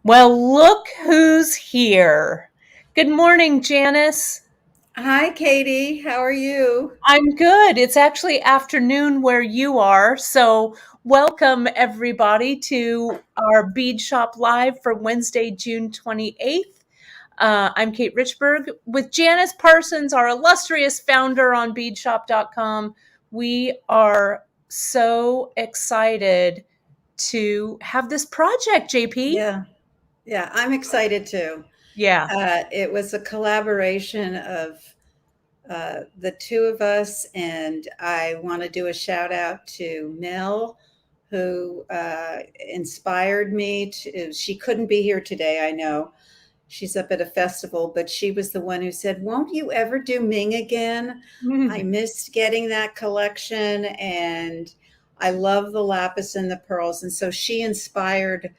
Well, look who's here. Good morning, Janice. Hi, Katie. How are you? I'm good. It's actually afternoon where you are. So, welcome everybody to our Bead Shop Live for Wednesday, June 28th. I'm Kate Richburg with Janice Parsons, our illustrious founder on beadshop.com. We are so excited to have this project, JP. Yeah, yeah, I'm excited too. Yeah. It was a collaboration of the two of us, and I want to do a shout out to Mel, who inspired me to. She couldn't be here today, I know. She's up at a festival, but she was the one who said, "Won't you ever do Ming again? I missed getting that collection, and I love the lapis and the pearls." And so she inspired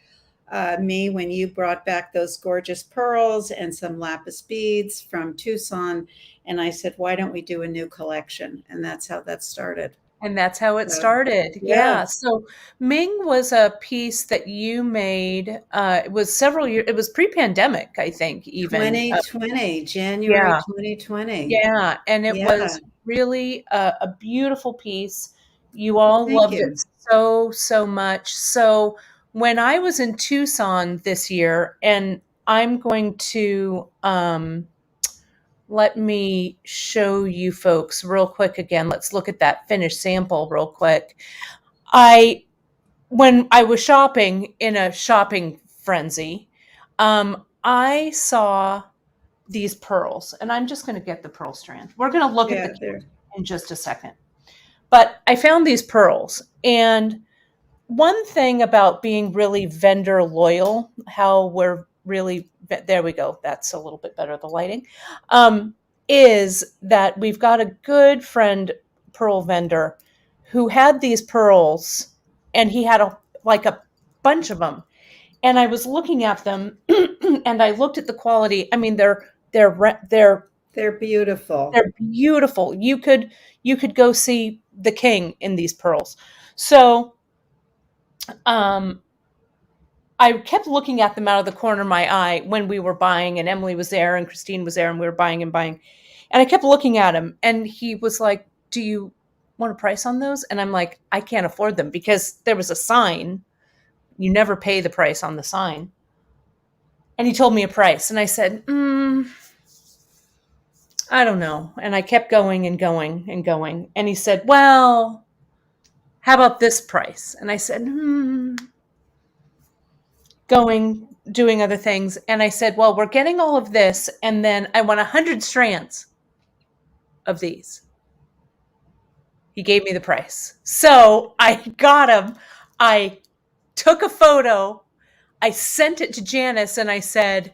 me when you brought back those gorgeous pearls and some lapis beads from Tucson. And I said, "Why don't we do a new collection?" And that's how that started. And that's how it So, started. yeah, Yeah. So Ming was a piece that you made. It was several years. It was pre-pandemic, I think, even. 2020, January Yeah. 2020. Yeah. And it Yeah, was really a beautiful piece. You all thank loved it you. so, so much. So when I was in Tucson this year, and I'm going to let me show you folks real quick again. Let's look at that finished sample real quick. I When I was shopping in a shopping frenzy, I saw these pearls, and I'm just going to get the pearl strand. We're going to look at the Yeah, kit there. in just a second. But I found these pearls, and one thing about being really vendor loyal, how we're really there we go. That's a little bit better, the lighting. Um, is that we've got a good friend pearl vendor who had these pearls, and he had a bunch of them, and I was looking at them and I looked at the quality. I mean, they're They're beautiful. they're beautiful. You could go see the king in these pearls. So um I kept looking at them out of the corner of my eye when we were buying, and Emily was there and Christine was there, and we were buying and buying. And I kept looking at him, and he was like, "Do you want a price on those?" And I'm like, "I can't afford them," because there was a sign. You never pay the price on the sign. And he told me a price, and I said, I don't know. And I kept going and going and going. And he said, "Well, how about this price?" And I said, going, doing other things. And I said, "Well, we're getting all of this. And then I want 100 strands of these." He gave me the price. So I got them. I took a photo. I sent it to Janice, and I said,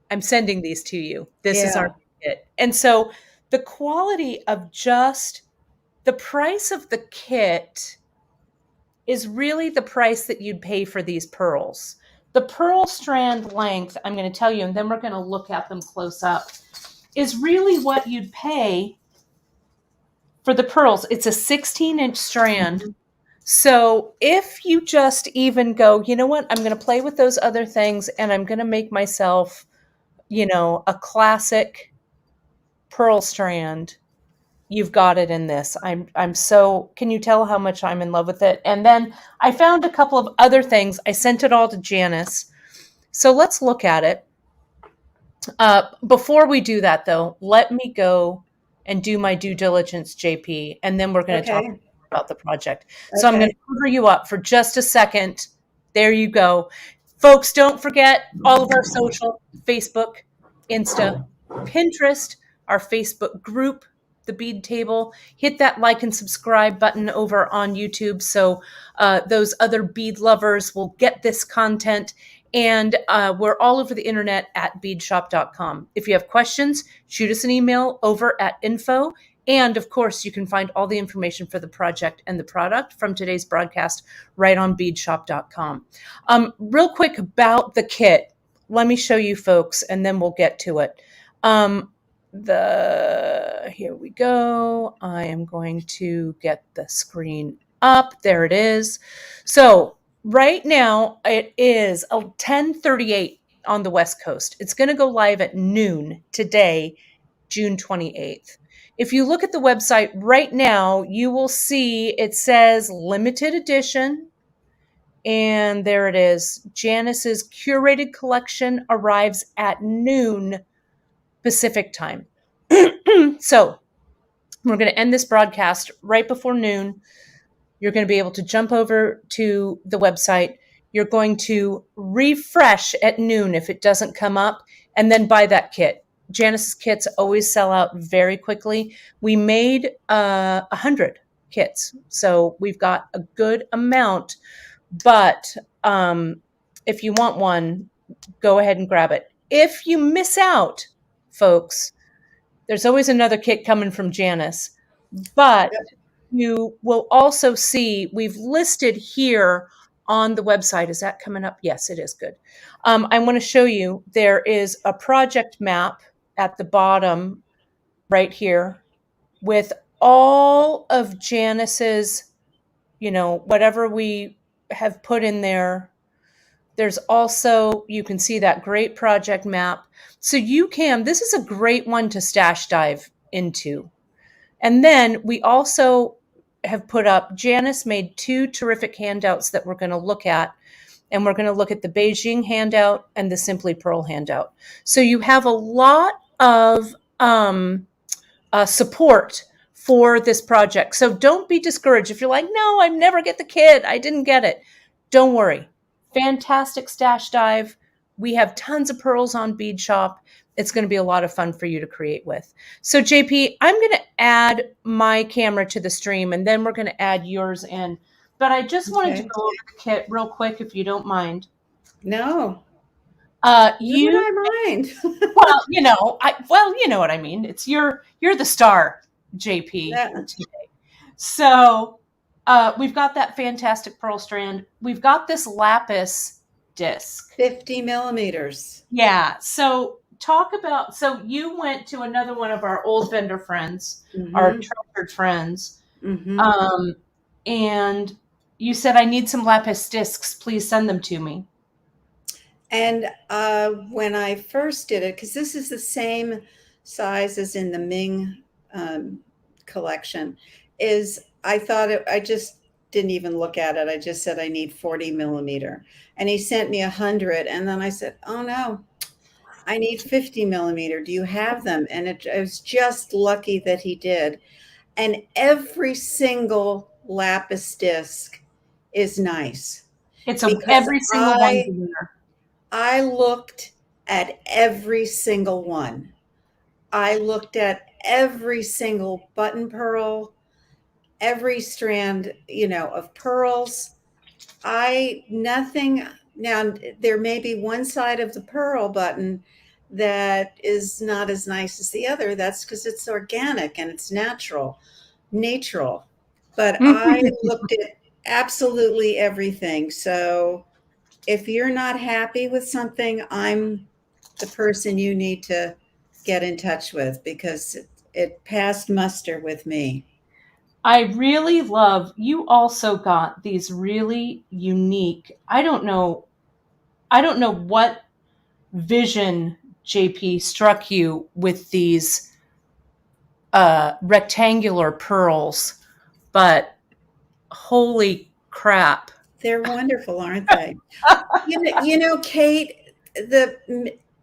"I'm sending these to you. This is our Yeah, kit." And so the quality of just the price of the kit is really the price that you'd pay for these pearls. The pearl strand length, I'm going to tell you, and then we're going to look at them close up, is really what you'd pay for the pearls. It's a 16-inch strand. So if you just even go, you know what, I'm going to play with those other things, and I'm going to make myself, a classic pearl strand, you've got it in this. I'm so, can you tell how much I'm in love with it? And then I found a couple of other things. I sent it all to Janice. So let's look at it. Before we do that, though, let me go and do my due diligence, JP, and then we're going to talk okay, about the project. So I'm going okay. to cover you up for just a second. There you go. Folks, don't forget all of our social: Facebook, Insta, Pinterest, our Facebook group, the Bead Table. Hit that like and subscribe button over on YouTube so those other bead lovers will get this content. And we're all over the internet at beadshop.com. If you have questions, shoot us an email over at info. And of course, you can find all the information for the project and the product from today's broadcast right on beadshop.com. Real quick about the kit, let me show you folks, and then we'll get to it. Here we go. I am going to get the screen up. There it is. So right now it is 10:38 on the West Coast. It's going to go live at noon today, June 28th. If you look at the website right now, you will see it says limited edition. And there it is. Janice's curated collection arrives at noon Pacific time. So we're going to end this broadcast right before noon. You're going to be able to jump over to the website. You're going to refresh at noon if it doesn't come up, and then buy that kit. Janice's kits always sell out very quickly. We made 100 kits, so we've got a good amount. But if you want one, go ahead and grab it. If you miss out, folks, there's always another kit coming from Janice. But you will also see we've listed here on the website. Is that coming up? Yes, it is. Good. I want to show you there is a project map at the bottom right here with all of Janice's, whatever we have put in there. There's also, you can see that great project map. So this is a great one to stash dive into. And then we also have put up, Janice made 2 terrific handouts that we're going to look at. And we're going to look at the Beijing handout and the Simply Pearl handout. So you have a lot of support for this project. So don't be discouraged. If you're like, no, I never get the kit, I didn't get it. Don't worry. Fantastic stash dive. We have tons of pearls on Beadshop. It's going to be a lot of fun for you to create with. So JP, I'm going to add my camera to the stream, and then we're going to add yours in. But I just wanted to go over the kit real quick, if you don't mind. No. Would I mind? Well, you know what I mean. You're the star, JP, Yeah. today. So we've got that fantastic pearl strand. We've got this Lapis Disc. 50 millimeters. Yeah. So you went to another one of our old vendor friends, our treasured friends. And you said, I need some Lapis discs. Please send them to me. And when I first did it, because this is the same size as in the Ming collection, I thought I just didn't even look at it. I just said I need 40 millimeter. And he sent me 100. And then I said, oh no, I need 50 millimeter. Do you have them? And I was just lucky that he did. And every single Lapis disc is nice. Every single one's a winner. I looked at every single one. I looked at every single button pearl, every strand, of pearls. Now there may be one side of the pearl button that is not as nice as the other. That's because it's organic and it's natural. But I looked at absolutely everything. So if you're not happy with something, I'm the person you need to get in touch with, because it passed muster with me. I really love, you also got these really unique, I don't know what vision, JP, struck you with these rectangular pearls, but holy crap. They're wonderful, aren't they? Kate,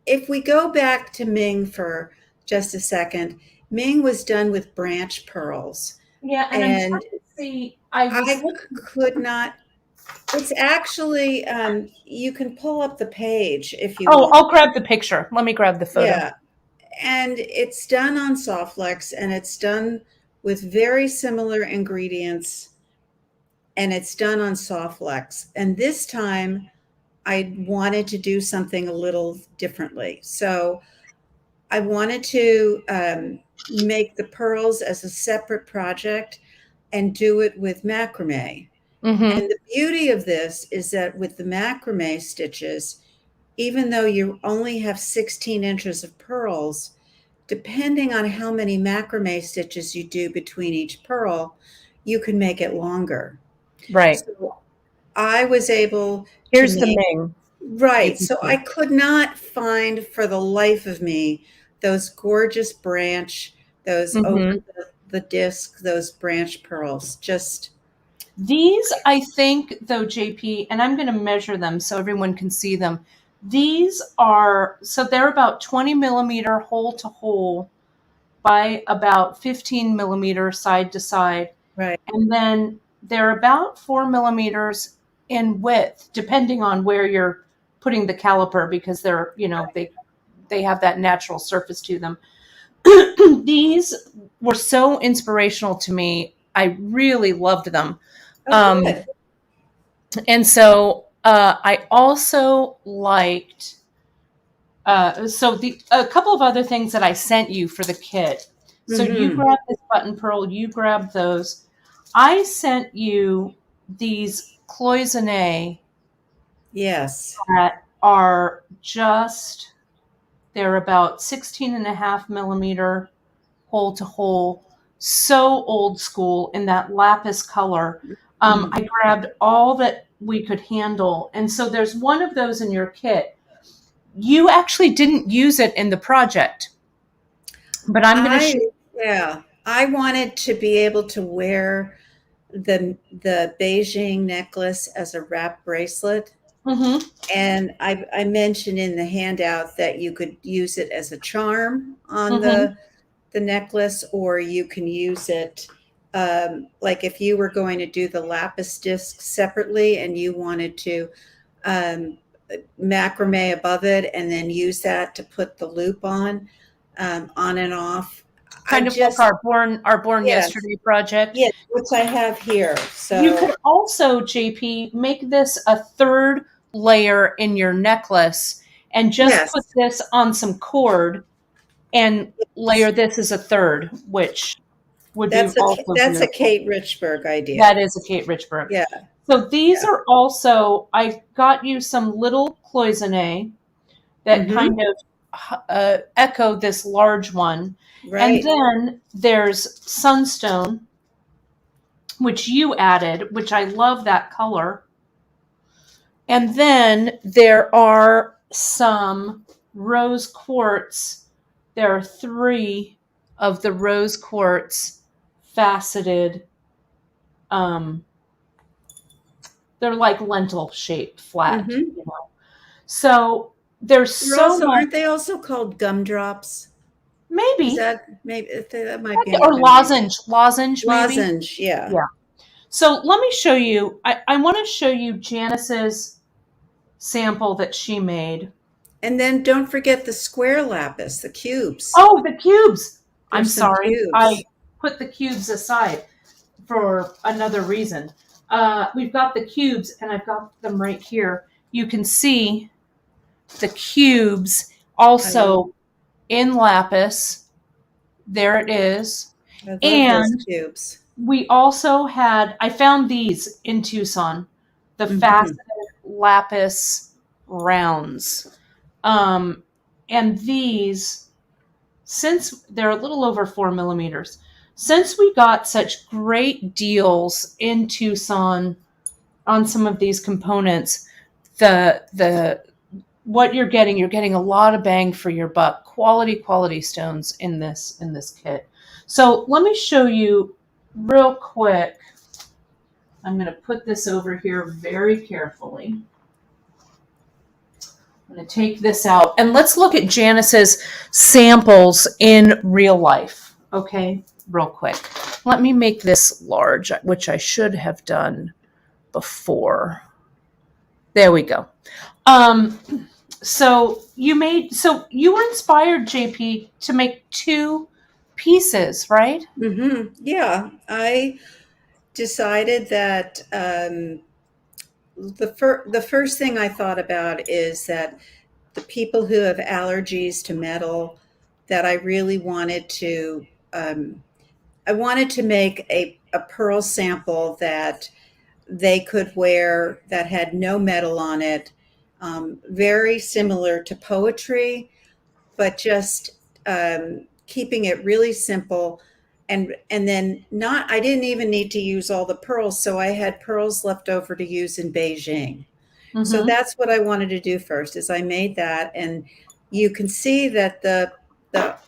if we go back to Ming for just a second, Ming was done with branch pearls. Yeah, and I'm trying to see. I could not. It's actually, you can pull up the page if you want. I'll grab the picture. Let me grab the photo. Yeah, and it's done on Softlex, and it's done with very similar ingredients, and it's done on Softlex. And this time I wanted to do something a little differently. So I wanted to make the pearls as a separate project and do it with macrame. And the beauty of this is that with the macrame stitches, even though you only have 16 inches of pearls, depending on how many macrame stitches you do between each pearl, you can make it longer. Right. So I was able to Here's the make, Ming. You right. can So I see. could not find for the life of me those gorgeous branch, those over Hmm. the disc, those branch pearls. Just, These, I think, though, JP, and I'm going to measure them so everyone can see them. These are, so they're about 20 millimeter hole to hole by about 15 millimeters side to side. right. And then they're about 4 millimeters in width, depending on where you're putting the caliper, because they're, they have that natural surface to them. These were so inspirational to me. I really loved them. Oh, Um, good. and so I also liked, so a couple of other things that I sent you for the kit. So you Hmm. grabbed this button pearl, you grabbed those. I sent you these cloisonne Yes. that are just, they're about 16 and a half millimeter hole to hole, so old school in that lapis color. Mhm. I grabbed all that we could handle. And so there's one of those in your kit. You actually didn't use it in the project, but I'm going to I, show. yeah, I wanted to be able to wear the Beijing necklace as a wrap bracelet. Hmm. And I mentioned in the handout that you could use it as a charm on Hmm. the necklace, or you can use it like if you were going to do the lapis disc separately and you wanted to um, macrame above it and then use that to put the loop on and off. I Kind of like just, our born yes, yesterday project. yes, which I have here. You So could also, JP, make this a third layer in your necklace and just put yes, this on some cord and layer this as a third, which would be also that's a beautiful. Kate Richburg idea. That is a Kate Richburg. Yeah, So these yeah. are also, I got you some little cloisonne that Hmm. kind of echo this large one. And Right. then there's sunstone, which you added, which I love that color. And then there are some rose quartz. There are three of the rose quartz faceted. Um, they're like lentil shaped, flat. Hmm. So there's They're so also, much. aren't they also called gumdrops? Is Maybe, that maybe that might be or another name? lozenge, maybe. Lozenge, yeah. Yeah. So let me show you. I want to show you Janice's sample that she made. And then don't forget the square lapis, the cubes. Oh, the cubes. I'm There's some sorry. I cubes. put the cubes aside for another reason. We've got the cubes, and I've got them right here. You can see the cubes I, also in lapis. There it is. I love those And cubes. we also had, I found these in Tucson, the Hmm. faceted lapis rounds. Um, and these, since they're a little over 4 millimeters, since we got such great deals in Tucson on some of these components, the what you're getting a lot of bang for your buck. Quality stones in this kit. So let me show you real quick. I'm going to put this over here very carefully. I'm going to take this out and let's look at Janice's samples in real life. Okay, real quick. Let me make this large, which I should have done before. There we go. Um, so you were inspired, JP, to make two pieces, right? Hmm. Yeah, I decided that the first thing I thought about is that the people who have allergies to metal, that I really wanted to I wanted to make a pearl sample that they could wear that had no metal on it, very similar to poetry, but just keeping it really simple and then not, I didn't even need to use all the pearls, so I had pearls left over to use in Beijing. So that's what I wanted to do first, is I made that, and you can see that the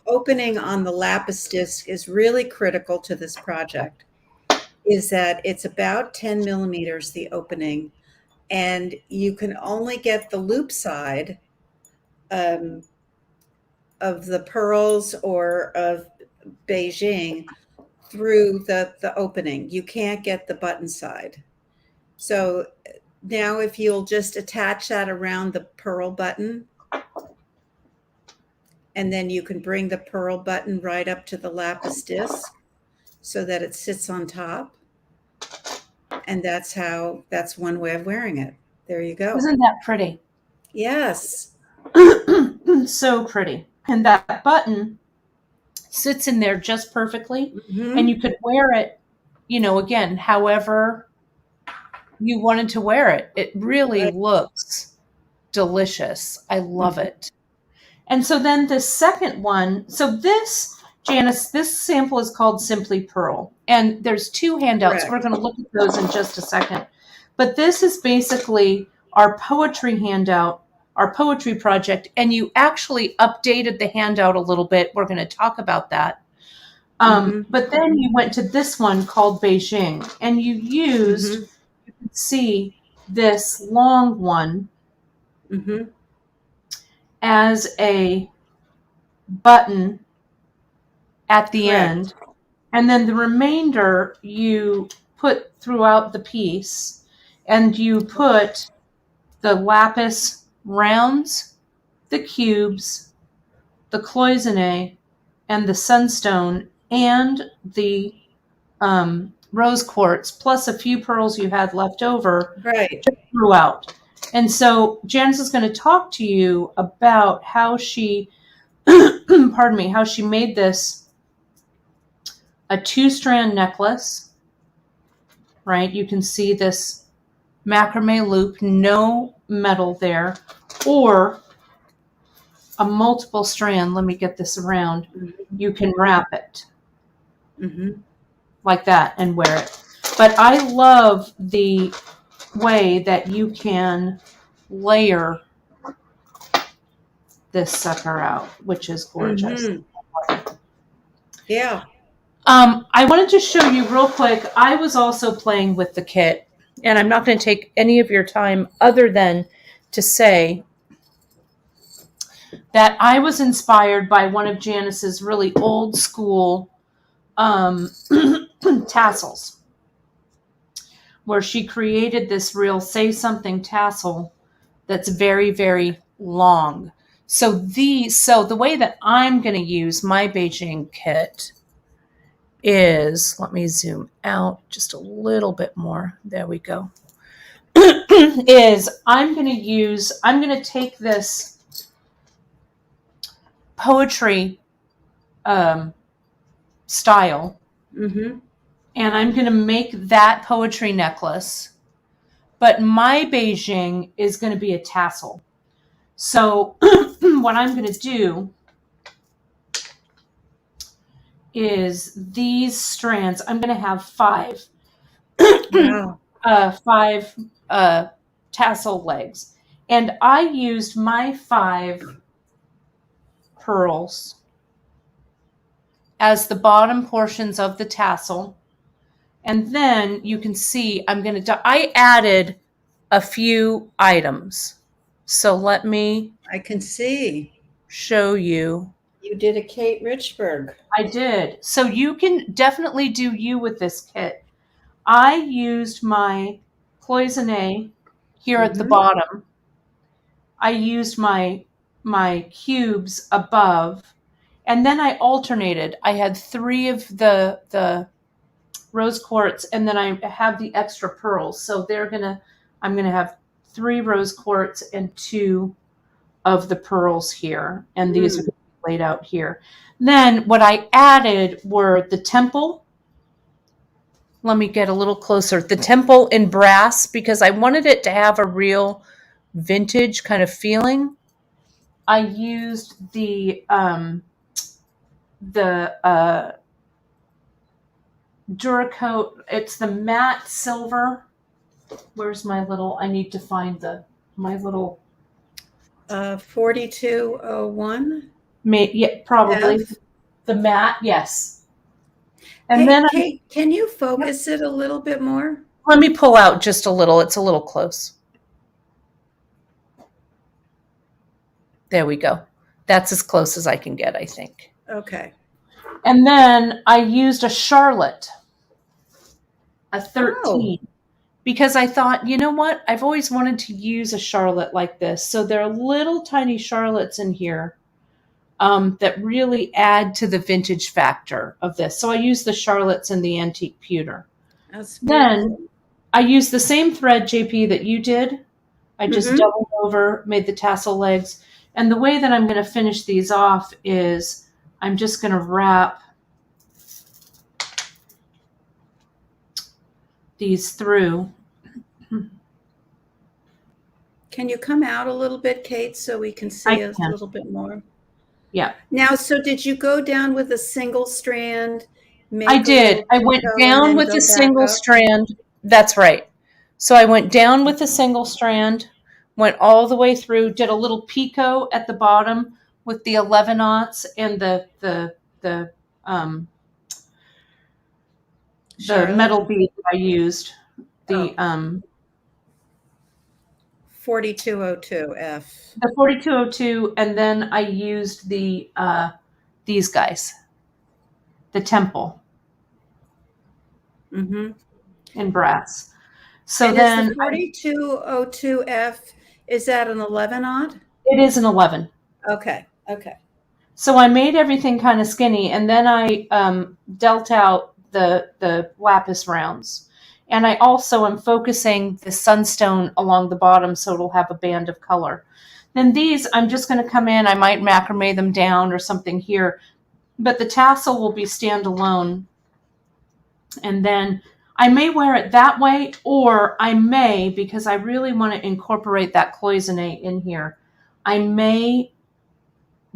opening on the Lapis Disc is really critical to this project, is that it's about 10 millimeters, the opening, and you can only get the loop side of the pearls or of Beijing through the opening. You can't get the button side. So now if you'll just attach that around the pearl button, and then you can bring the pearl button right up to the Lapis Disc so that it sits on top. And that's one way of wearing it. There you go. Isn't that pretty? Yes. So pretty. And that button sits in there just perfectly. Mm-hmm. And you could wear it, again, however you wanted to wear it. It really looks delicious. I love it. And so then the second one, so this, Janice, this sample is called Simply Pearl. And there's two handouts. Correct. We're going to look at those in just a second. But this is basically our poetry handout, our poetry project. And you actually updated the handout a little bit. We're going to talk about that. But then you went to this one called Beijing. And you used, you can see this long one as a button at the end, and then the remainder you put throughout the piece, and you put the lapis rounds, the cubes, the cloisonne, and the sunstone, and the rose quartz, plus a few pearls you had left over throughout. And so Janice is going to talk to you about how she pardon me, how she made this a 2-strand necklace, right? You can see this macrame loop, no metal there, or a multiple strand. Let me get this around. You can wrap it like that and wear it. But I love the way that you can layer this sucker out, which is gorgeous. Yeah. I wanted to show you real quick. I was also playing with the kit, and I'm not going to take any of your time other than to say that I was inspired by one of Janice's really old school tassels, where she created this real say something tassel that's very, very long. So the way that I'm going to use my Beijing kit is, let me zoom out just a little bit more. There we go. is I'm going to take this poetry style, and I'm going to make that poetry necklace, but my Beijing is going to be a tassel. So what I'm going to do is these strands, I'm going to have 5. Wow. 5 tassel legs. And I used my 5 pearls as the bottom portions of the tassel. And then you can see I added a few items. So let me I can see. show you. You did a Kate Richburg. I did. So you can definitely do you with this kit. I used my cloisonne here at the bottom. I used my cubes above, and then I alternated. I had 3 of the rose quartz, and then I have the extra pearls. So I'm gonna have 3 rose quartz and 2 of the pearls here, and these are laid out here. Then what I added were the temple. Let me get a little closer. The temple in brass, because I wanted it to have a real vintage kind of feeling. I used the Duracoat. It's the matte silver. Where's my little? I need to find my little. 4201 Yeah, probably F. the matte. Yes. And Hey, then Kate, can you yep, focus it a little bit more? let me pull out just a little. It's a little close. There we go. That's as close as I can get, I think. Okay. And then I used a Charlotte, a Oh, 13, because I thought, you know what? I've always wanted to use a Charlotte like this. So there are little tiny Charlottes in here that really add to the vintage factor of this. So I used the Charlottes and the antique pewter. that's beautiful. Then I used the same thread, JP, that you did. I just Mm-hmm. doubled over, made the tassel legs. And the way that I'm going to finish these off is I'm just going to wrap these through. Can you come out a little bit, Kate, so we can I see a can. little bit more? Yeah, Now, so did you go down with a single strand, I make a did. little I went picot, and down then with a go back single up? strand. That's right. So I went down with a single strand, went all the way through, did a little picot at the bottom with the 11/aughts and um the Charlotte? metal bead that I used. Oh, The um 4202 F. the 4202, and then I used these guys, the temple Mm-hmm. in brass. So And is the then 4202 F, is that an 11 odd? it is an 11. Okay, okay. So I made everything kind of skinny, and then I dealt out the lapis rounds, and I also am focusing the sunstone along the bottom so it'll have a band of color. Then these, I'm just going to come in. I might macrame them down or something here, but the tassel will be standalone, and then I may wear it that way, or I may, because I really want to incorporate that cloisonne in here, I may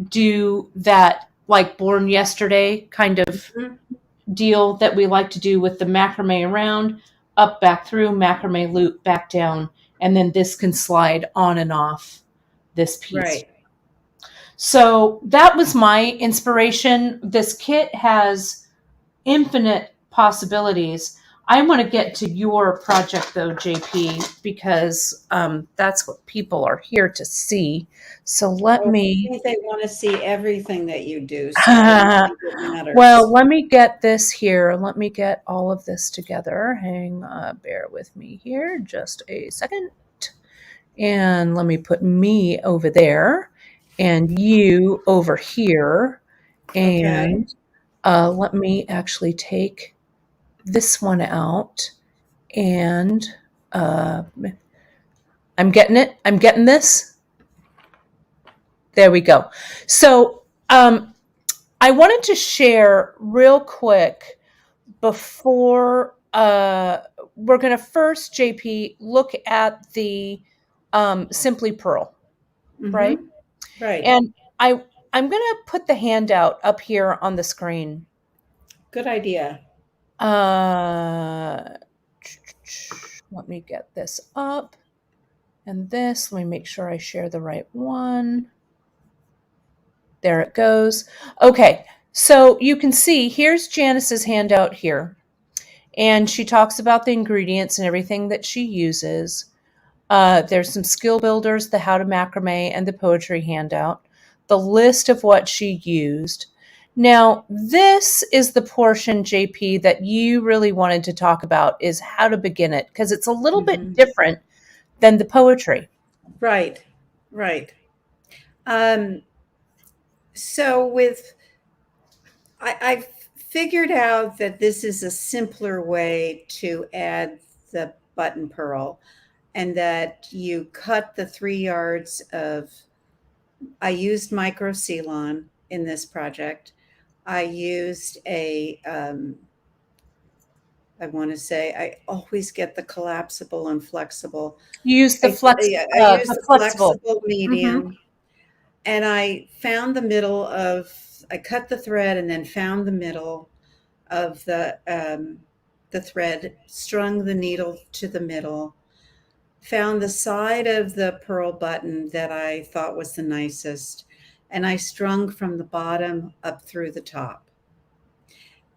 do that like born yesterday kind of Mhm. deal that we like to do with the macrame around, up, back through, macrame loop, back down, and then this can slide on and off this piece. Right. So that was my inspiration. This kit has infinite possibilities. I want to get to your project though, JP, because that's what people are here to see. So let Oh, I me. think they want to see everything that you do, so I don't think it Well, matters. let me get this here. Let me get all of this together. Bear with me here just a second. And let me put me over there and you over here. Okay. And let me actually take this one out. And I'm getting it. I'm getting this. There we go. So I wanted to share real quick before we're going to first, JP, look at the Simply Pearl, right? Mm-hmm. Right. And I'm going to put the handout up here on the screen. Good idea. Uh, let me get this up and this. Let me make sure I share the right one. There it goes. Okay, so you can see here's Janice's handout here. And she talks about the ingredients and everything that she uses. There's some skill builders, the how to macrame, and the poetry handout, the list of what she used. Now, this is the portion, JP, that you really wanted to talk about is how to begin it, because it's a little bit Mm-hmm. different than the poetry. Right. Right. Um, so I've figured out that this is a simpler way to add the button pearl, and that you cut the 3 yards of, I used micro Ceylon in this project. I used I want to say, I always get the collapsible and flexible. Use Yeah, I used the the flexible. flexible Mm-hmm. medium, and I found the middle of, I cut the thread and then found the middle of the the thread, strung the needle to the middle, found the side of the pearl button that I thought was the nicest, and I strung from the bottom up through the top.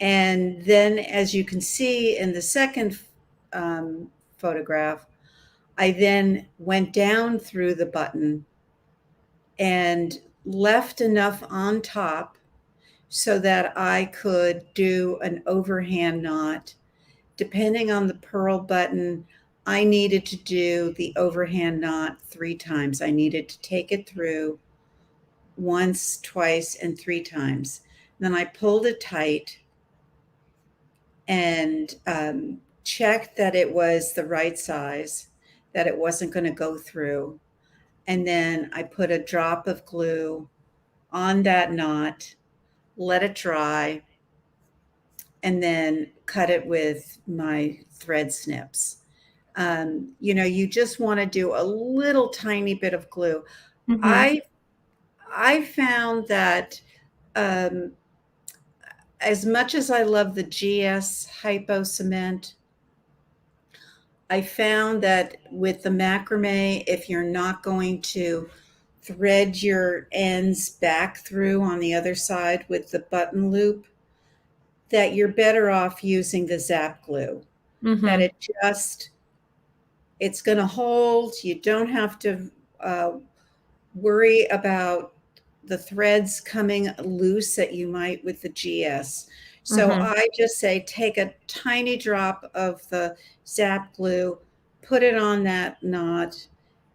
And then, as you can see in the second photograph, I then went down through the button and left enough on top so that I could do an overhand knot. Depending on the pearl button, I needed to do the overhand knot 3 times. I needed to take it through once, twice, and 3 times. Then I pulled it tight and checked that it was the right size, that it wasn't going to go through. And then I put a drop of glue on that knot, let it dry, and then cut it with my thread snips. You just want to do a little tiny bit of glue. Mm-hmm. I found that um, as much as I love the GS Hypo Cement, I found that with the macrame, if you're not going to thread your ends back through on the other side with the button loop, that you're better off using the zap glue. That Mm-hmm. it's going to hold. You don't have to uh, worry about the threads coming loose that you might with the GS. So Mm-hmm. I just say take a tiny drop of the zap glue, put it on that knot,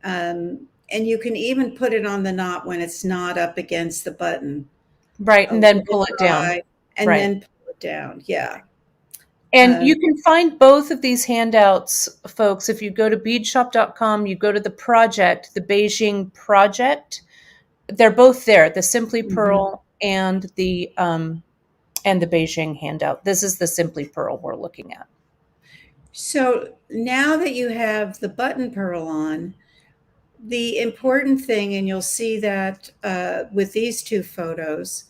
and you can even put it on the knot when it's not up against the button. Right. And then Let it pull it down. dry and Right. then pull it down. Yeah. And Um, you can find both of these handouts, folks. If you go to beadshop.com, you go to the project, the Beijing project. They're both there, the Simply mhm. Pearl and the Beijing handout. This is the Simply Pearl we're looking at. So now that you have the button pearl on, the important thing, and you'll see that with these two photos,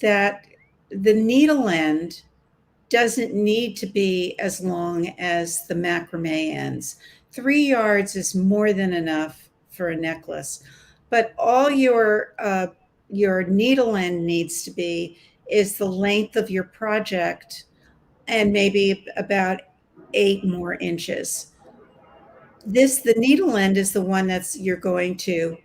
that the needle end doesn't need to be as long as the macrame ends. 3 yards is more than enough for a necklace, but all your needle end needs to be is the length of your project and maybe about 8 more inches. The needle end is the one that's you're going to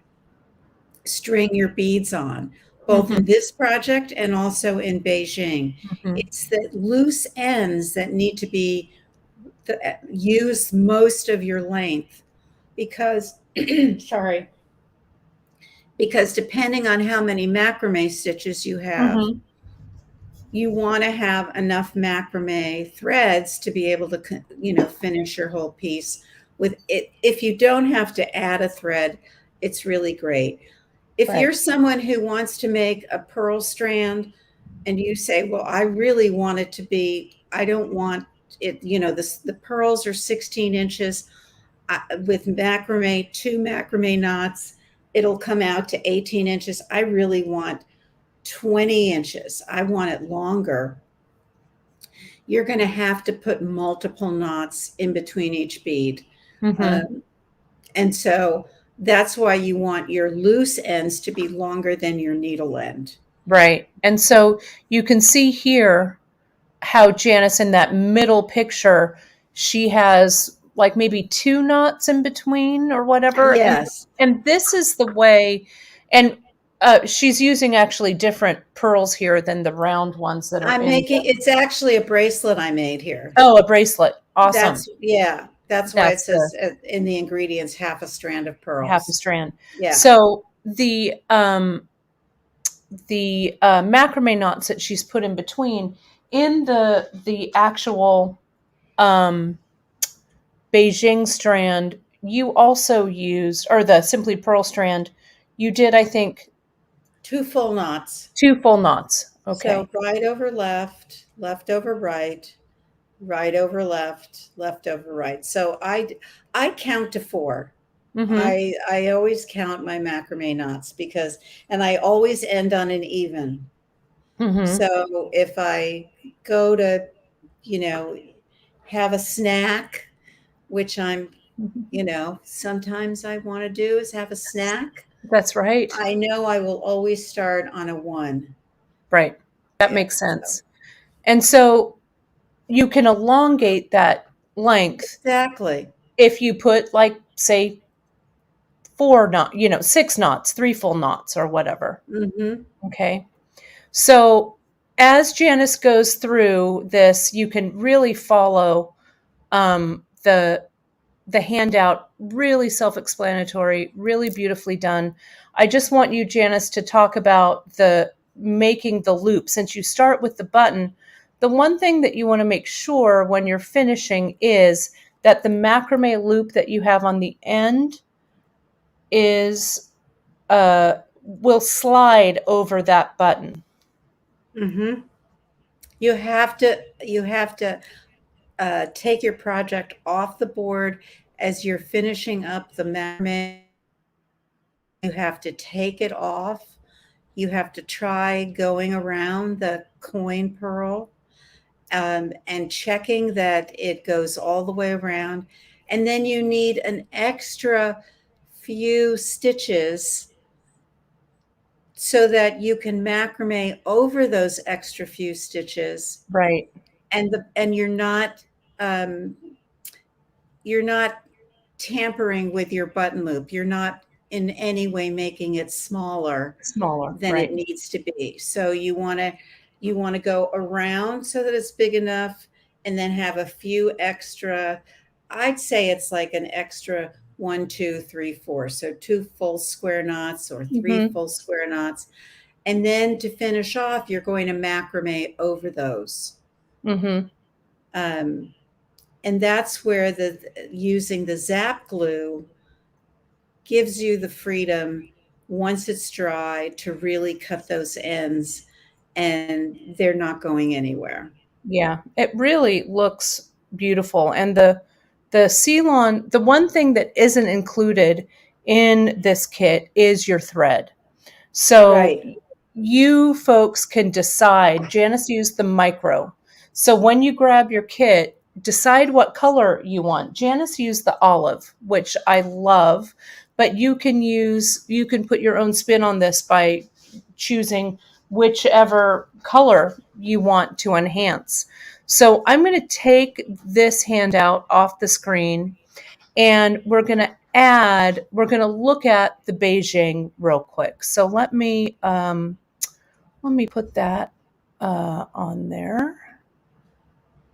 string your beads on, both in Mm-hmm. this project and also in Beijing. Mm-hmm. It's the loose ends that need to be use most of your length because, sorry, because depending on how many macrame stitches you have, Mm-hmm. you want to have enough macrame threads to be able to, finish your whole piece with it. If you don't have to add a thread, it's really great. If Right. you're someone who wants to make a pearl strand and you say, well, I really want it to be, I don't want it, the pearls are 16 inches. With macrame, 2 macrame knots, it'll come out to 18 inches. I really want 20 inches. I want it longer. You're going to have to put multiple knots in between each bead. Mm-hmm. Um, and so that's why you want your loose ends to be longer than your needle end. Right. And so you can see here how Janice in that middle picture, she has like maybe 2 knots in between or whatever. Yes. And this is the way, and she's using actually different pearls here than the round ones that are I'm in making, it's actually a bracelet I made here. a bracelet. Awesome. Yeah, that's why it That's the says in the ingredients, half a strand of half a pearls. strand. Yeah. So the macrame knots that she's put in between in the actual um, Beijing strand, you also used, or the Simply Pearl strand, you did, I think, 2 full knots. 2 full knots. So Okay. right over left, left over right, right over left, left over right. So I count to 4. Mm-hmm. I always count my macrame knots because, and I always end on an even. Mm-hmm. So if I go to, you know, have a snack, which Mhm. sometimes I want to do is have a snack. That's right. I know I will always start on a one. Right. That Yeah. makes So sense. And so you can elongate that length exactly. if you put, like, say, 6 knots, 3 full knots or whatever. Hmm. Okay. So as Janice goes through this, you can really follow the handout, really self-explanatory, really beautifully done. I just want you, Janice, to talk about the making the loop. Since you start with the button, the one thing that you want to make sure when you're finishing is that the macrame loop that you have on the end is will slide over that button. Hmm. You have to take your project off the board as you're finishing up the macrame. You have to take it off. You have to try going around the coin pearl, and checking that it goes all the way around. And then you need an extra few stitches so that you can macrame over those extra few stitches, Right. and um, you're not tampering with your button loop. You're not in any way making it smaller Smaller. than it Right. needs to be. So you want to go around so that it's big enough, and then have a few extra. I'd say it's like an extra one, two, three, four. So two full square knots or three Mm-hmm. full square knots. And then to finish off, you're going to macrame over those. Mm-hmm. Um, and that's where the using the zap glue gives you the freedom, once it's dry, to really cut those ends, and they're not going anywhere. Yeah, it really looks beautiful. And the Ceylon, the one thing that isn't included in this kit is your thread. So Right. you folks can decide. Janice used the micro. So when you grab your kit, decide what color you want. Janice used the olive, which I love, but you can put your own spin on this by choosing whichever color you want to enhance. So I'm going to take this handout off the screen, and we're going to look at the Beijing real quick. So let me put that on there.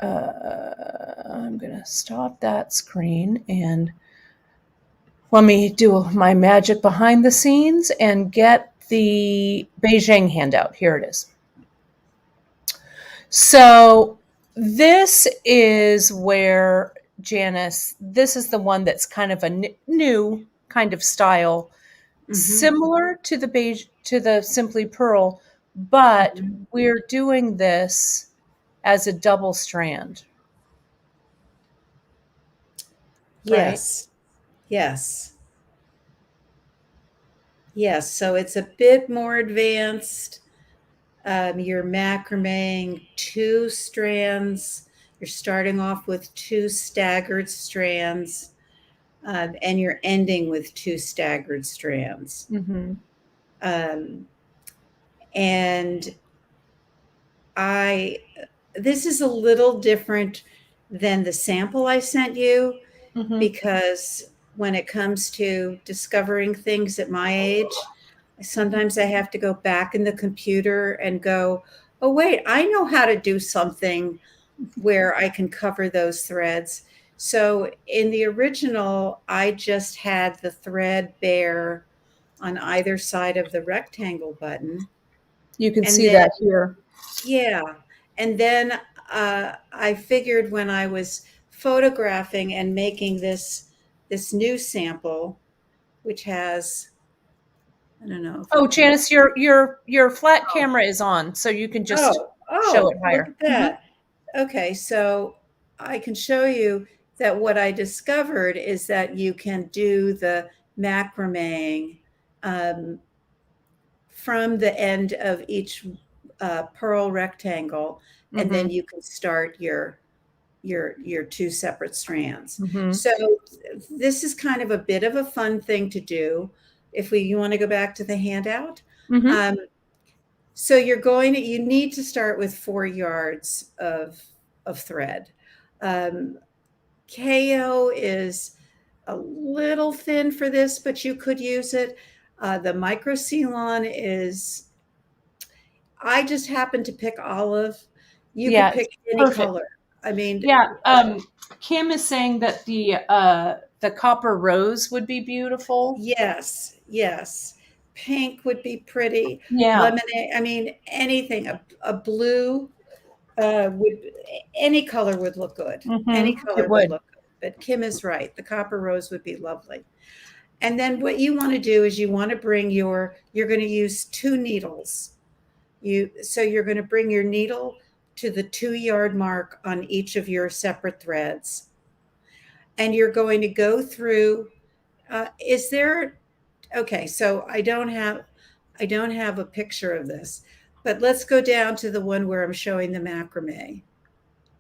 I'm going to stop that screen and let me do my magic behind the scenes and get the Beijing handout. Here it is. So this is where Janice, this is the one that's kind of a new kind of style, Hmm. similar to the beige, to the Simply Pearl, but Hmm. we're doing this as a double strand, right? Yes. Yes. Yes. So it's a bit more advanced. You're macrameing two strands. You're starting off with two staggered strands, and you're ending with two staggered strands. Mm-hmm. Um, and I this is a little different than the sample I sent you, Mm-hmm. because when it comes to discovering things at my age, sometimes I have to go back in the computer and go, oh, wait, I know how to do something where I can cover those threads. So in the original, I just had the thread bare on either side of the rectangle button. You can And see then, that here. yeah. And then I figured when I was photographing and making this new sample, which has, I don't know if you Oh, can. Janice, your flat camera is on, so you can just show it Look higher. at Mm-hmm. that. Okay, so I can show you that what I discovered is that you can do the macrameing, um, from the end of each pearl rectangle, and then Mm-hmm. you can start your your two separate strands. Mm-hmm. So this is kind of a bit of a fun thing to do. If you want to go back to the handout. Mm-hmm. So you need to start with 4 yards of thread. KO is a little thin for this, but you could use it. The micro Ceylon is, I just happened to pick olive. You could Yeah, it's pick any perfect. color. I mean, Yeah. Kim is saying that the copper rose would be beautiful. yes, yes. Pink would be pretty. Yeah. Lemonade, I mean, anything. A blue would, any color would look good. Any Mm-hmm. It color would would. look good. But Kim is right. The copper rose would be lovely. And then what you want to do is you want to bring you're going to use 2 needles. So you're going to bring your needle to the 2 yard mark on each of your separate threads. And you're going to go through, is there, okay, so I don't have a picture of this, but let's go down to the one where I'm showing the macrame.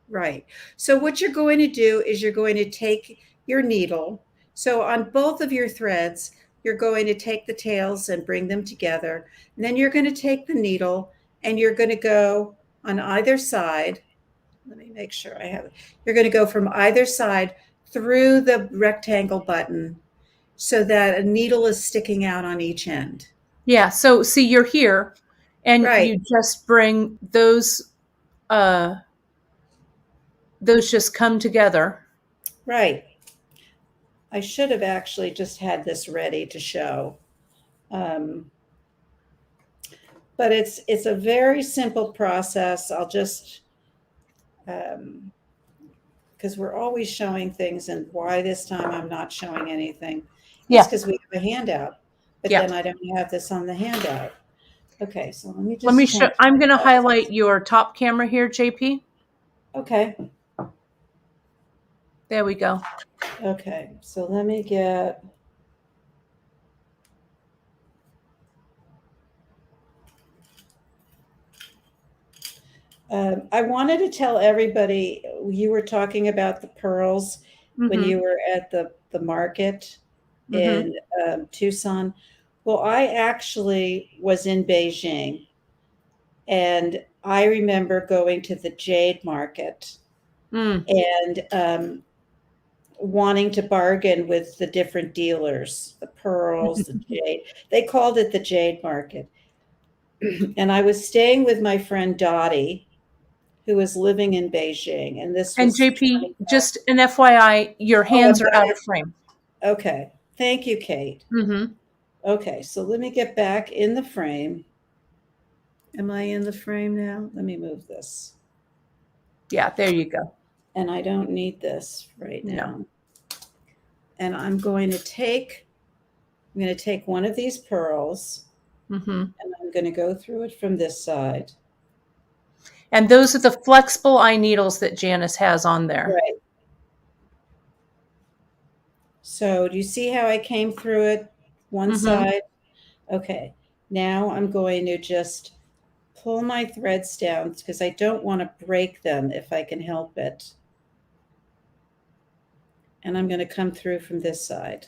Right. So what you're going to do is you're going to take your needle. So on both of your threads, you're going to take the tails and bring them together. And then you're going to take the needle and you're going to go on either side. Let me make sure I have it. You're going to go from either side through the rectangle button so that a needle is sticking out on each end. Yeah. So see, you're here, and Right, you just bring those just come together. right. I should have actually just had this ready to show. Um, but it's a very simple process. I'll just, because we're always showing things, and why this time I'm not showing anything. It's Yeah. because we have a handout, but Yeah. then I don't have this on the handout. Okay, so let me Let me just show. change I'm going to that. highlight your top camera here, JP. Okay, There we go. okay, so let me get. I wanted to tell everybody, you were talking about the pearls when Mm-hmm. you were at the market Mm-hmm. in Tucson. Well, I actually was in Beijing, and I remember going to the jade market Mm. and wanting to bargain with the different dealers, the pearls, the jade. They called it the jade market. And I was staying with my friend Dottie, who was living in Beijing, and this And was JP, 25. just an FYI, your Oh, I'm hands are out sorry. of frame. Okay. Thank you, Kate. Mm-hmm. Okay, so let me get back in the frame. Am I in the frame now? Let me move this. Yeah, there you go. And I don't need this right No. now. And I'm going to take one of these pearls Mm-hmm. and I'm going to go through it from this side. And those are the flexible eye needles that Janice has on there. Right. So do you see how I came through it one Mm-hmm. side? Okay. Now I'm going to just pull my threads down because I don't want to break them if I can help it. And I'm going to come through from this side.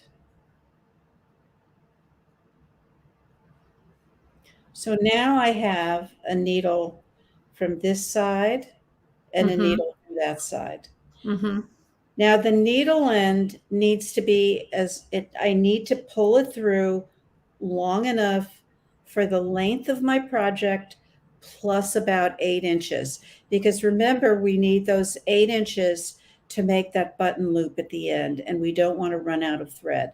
So now I have a needle from this side and a Mm-hmm. needle from that side. Mm-hmm. Now the needle end needs to be I need to pull it through long enough for the length of my project plus about 8 inches. Because remember, we need those 8 inches to make that button loop at the end, and we don't want to run out of thread.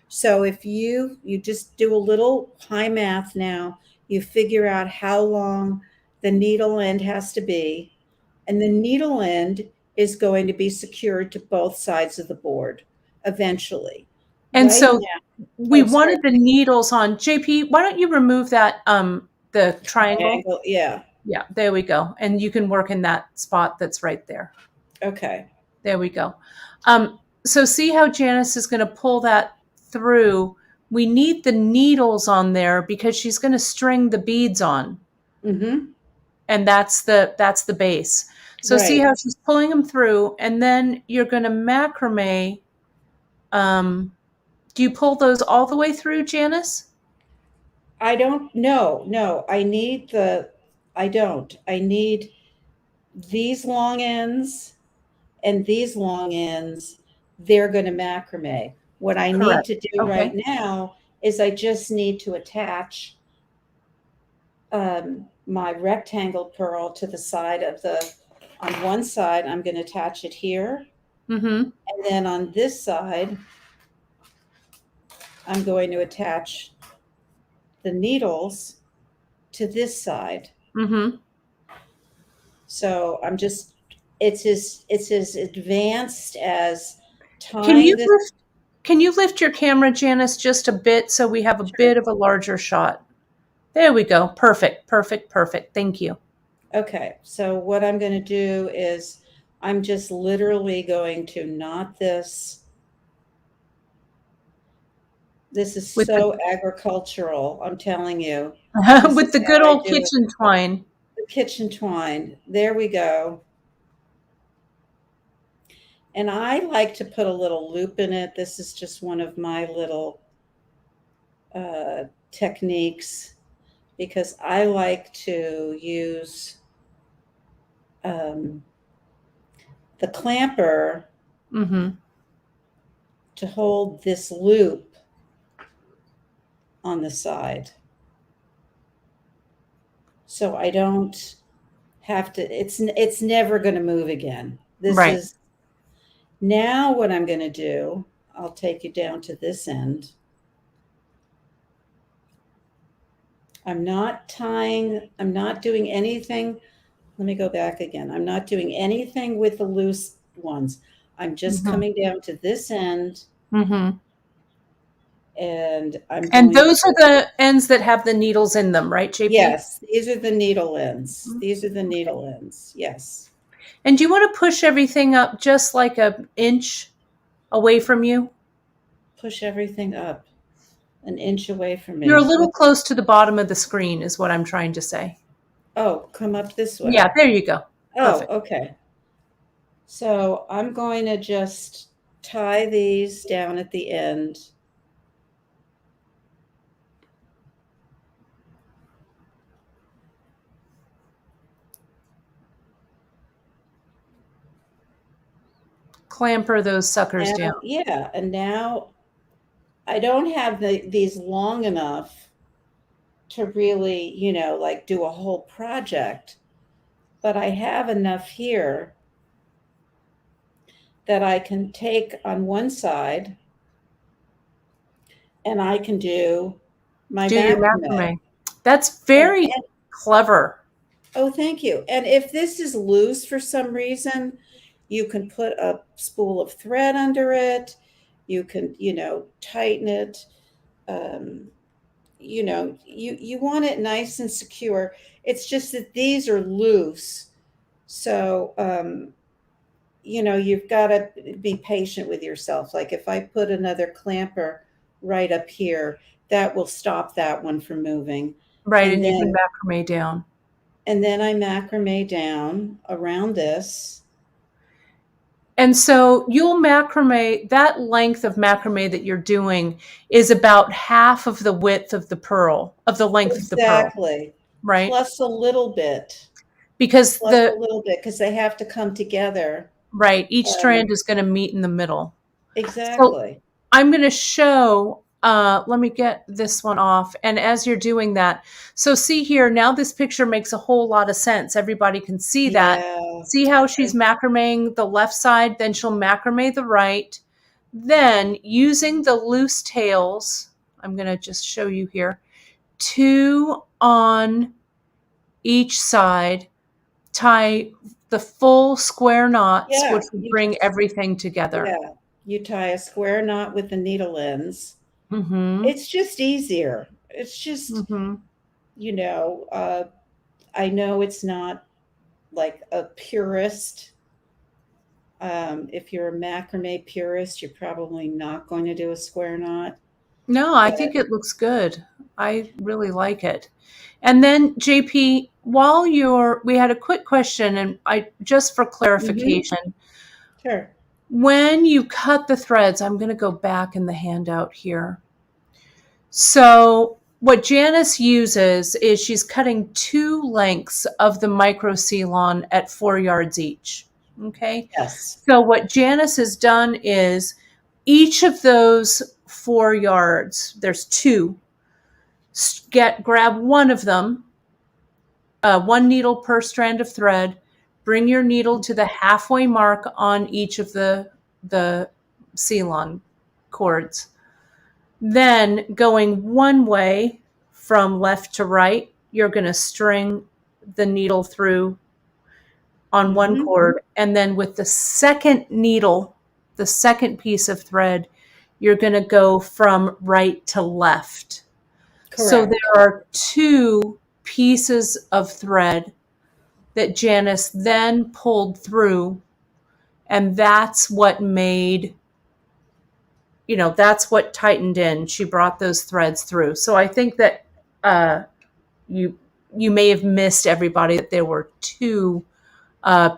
So if you just do a little high math now, you figure out how long the needle end has to be, and the needle end is going to be secured to both sides of the board eventually. And Right so now, we oh, sorry, wanted the needles on. JP, why don't you remove that the triangle? triangle. Yeah. Yeah, there we go. And you can work in that spot that's right there. Okay. There we go. So see how Janice is going to pull that through. We need the needles on there because she's going to string the beads on. Mm-hmm. And that's the base. So see Right. how she's pulling them through, and then you're going to macrame. Do you pull those all the way through, Janice? I don't know. No, I don't. I need these long ends and these long ends. They're going to macrame. What I need Correct. to do right Okay. now is I just need to attach my rectangle pearl to the side of on one side, I'm going to attach it here. Mm-hmm. And then on this side, I'm going to attach the needles to this side. Mm-hmm. So it's as advanced as Can tying you this. lift can you lift your camera, Janice, just a bit so we have a Sure. bit of a larger shot? There we go. Perfect. Perfect. Perfect. Thank you. Okay, so what I'm going to do is I'm just literally going to knot this. This is With the so agricultural, I'm telling you. This with is the how good I old do it. kitchen twine. The kitchen twine. There we go. And I like to put a little loop in it. This is just one of my little techniques because I like to use um, the clamper Mm-hmm. to hold this loop on the side. So I don't have to, it's never going to move again. This Right. is now what I'm going to do. I'll take you down to this end. I'm not tying, I'm not doing anything. Let me go back again. I'm not doing anything with the loose ones. I'm just Mm-hmm. coming down to this end Mm-hmm. and I'm And going those are to, the ends that have the needles in them, right, JP? yes, these are the needle ends. These are the needle ends. Yes. And do you want to push everything up just like an inch away from you? Push everything up an inch away from You're a me. little What? close to the bottom of the screen, is what I'm trying to say. Oh, come up this Yeah, way. there you go. Oh, Perfect. okay. So I'm going to just tie these down at the end. Clamper those suckers down. Now, yeah, and now I don't have these long enough to really, like do a whole project, but I have enough here that I can take on one side and I can do my Do your macrame. macrame. That's And, very and clever. oh, thank you. And if this is loose for some reason, you can put a spool of thread under it. You can, tighten it. Um, you want it nice and secure. It's just that these are loose. So, you've got to be patient with yourself. Like if I put another clamper right up here, that will stop that one from moving. Right, And and you can then macrame down. I macrame down around this. And so you'll macrame, that length of macrame that you're doing is about half of the width of the pearl, of the length of the pearl, Exactly. right? Plus a little bit. Because Plus a little bit because they have to come together. right, each Um, strand is going to meet in the middle. So exactly. I'm going to show, let me get this one off. And as you're doing that, so see here, now this picture makes a whole lot of sense. Everybody can see that. Yeah. See how she's macrameing the left side, then she'll macrame the right. Then using the loose tails, I'm going to just show you here, 2 on each side, tie the full square knots, Yeah. which will bring everything together. Yeah. You tie a square knot with the needle ends. Mm-hmm. It's just easier. It's just, Mm-hmm. you know, uh, I know it's not like a purist. If you're a macrame purist, you're probably not going to do a square knot. No, I But think it looks good. I really like it. And then, JP, we had a quick question, and just for Mm-hmm. clarification, Sure. when you cut the threads, I'm going to go back in the handout here. So what Janice uses is she's cutting 2 lengths of the micro Ceylon at 4 yards each. Okay. Yes. So what Janice has done is each of those 4 yards, there's 2, grab one of them, 1 needle per strand of thread, bring your needle to the halfway mark on each of the Ceylon cords. Then going one way from left to right, you're going to string the needle through on one Mm-hmm. cord. And then with the second needle, the second piece of thread, you're going to go from right to left. So there Correct. are 2 pieces of thread that Janice then pulled through. And that's what made, that's what tightened in. She brought those threads through. So I think that you you may have missed, everybody, that there were 2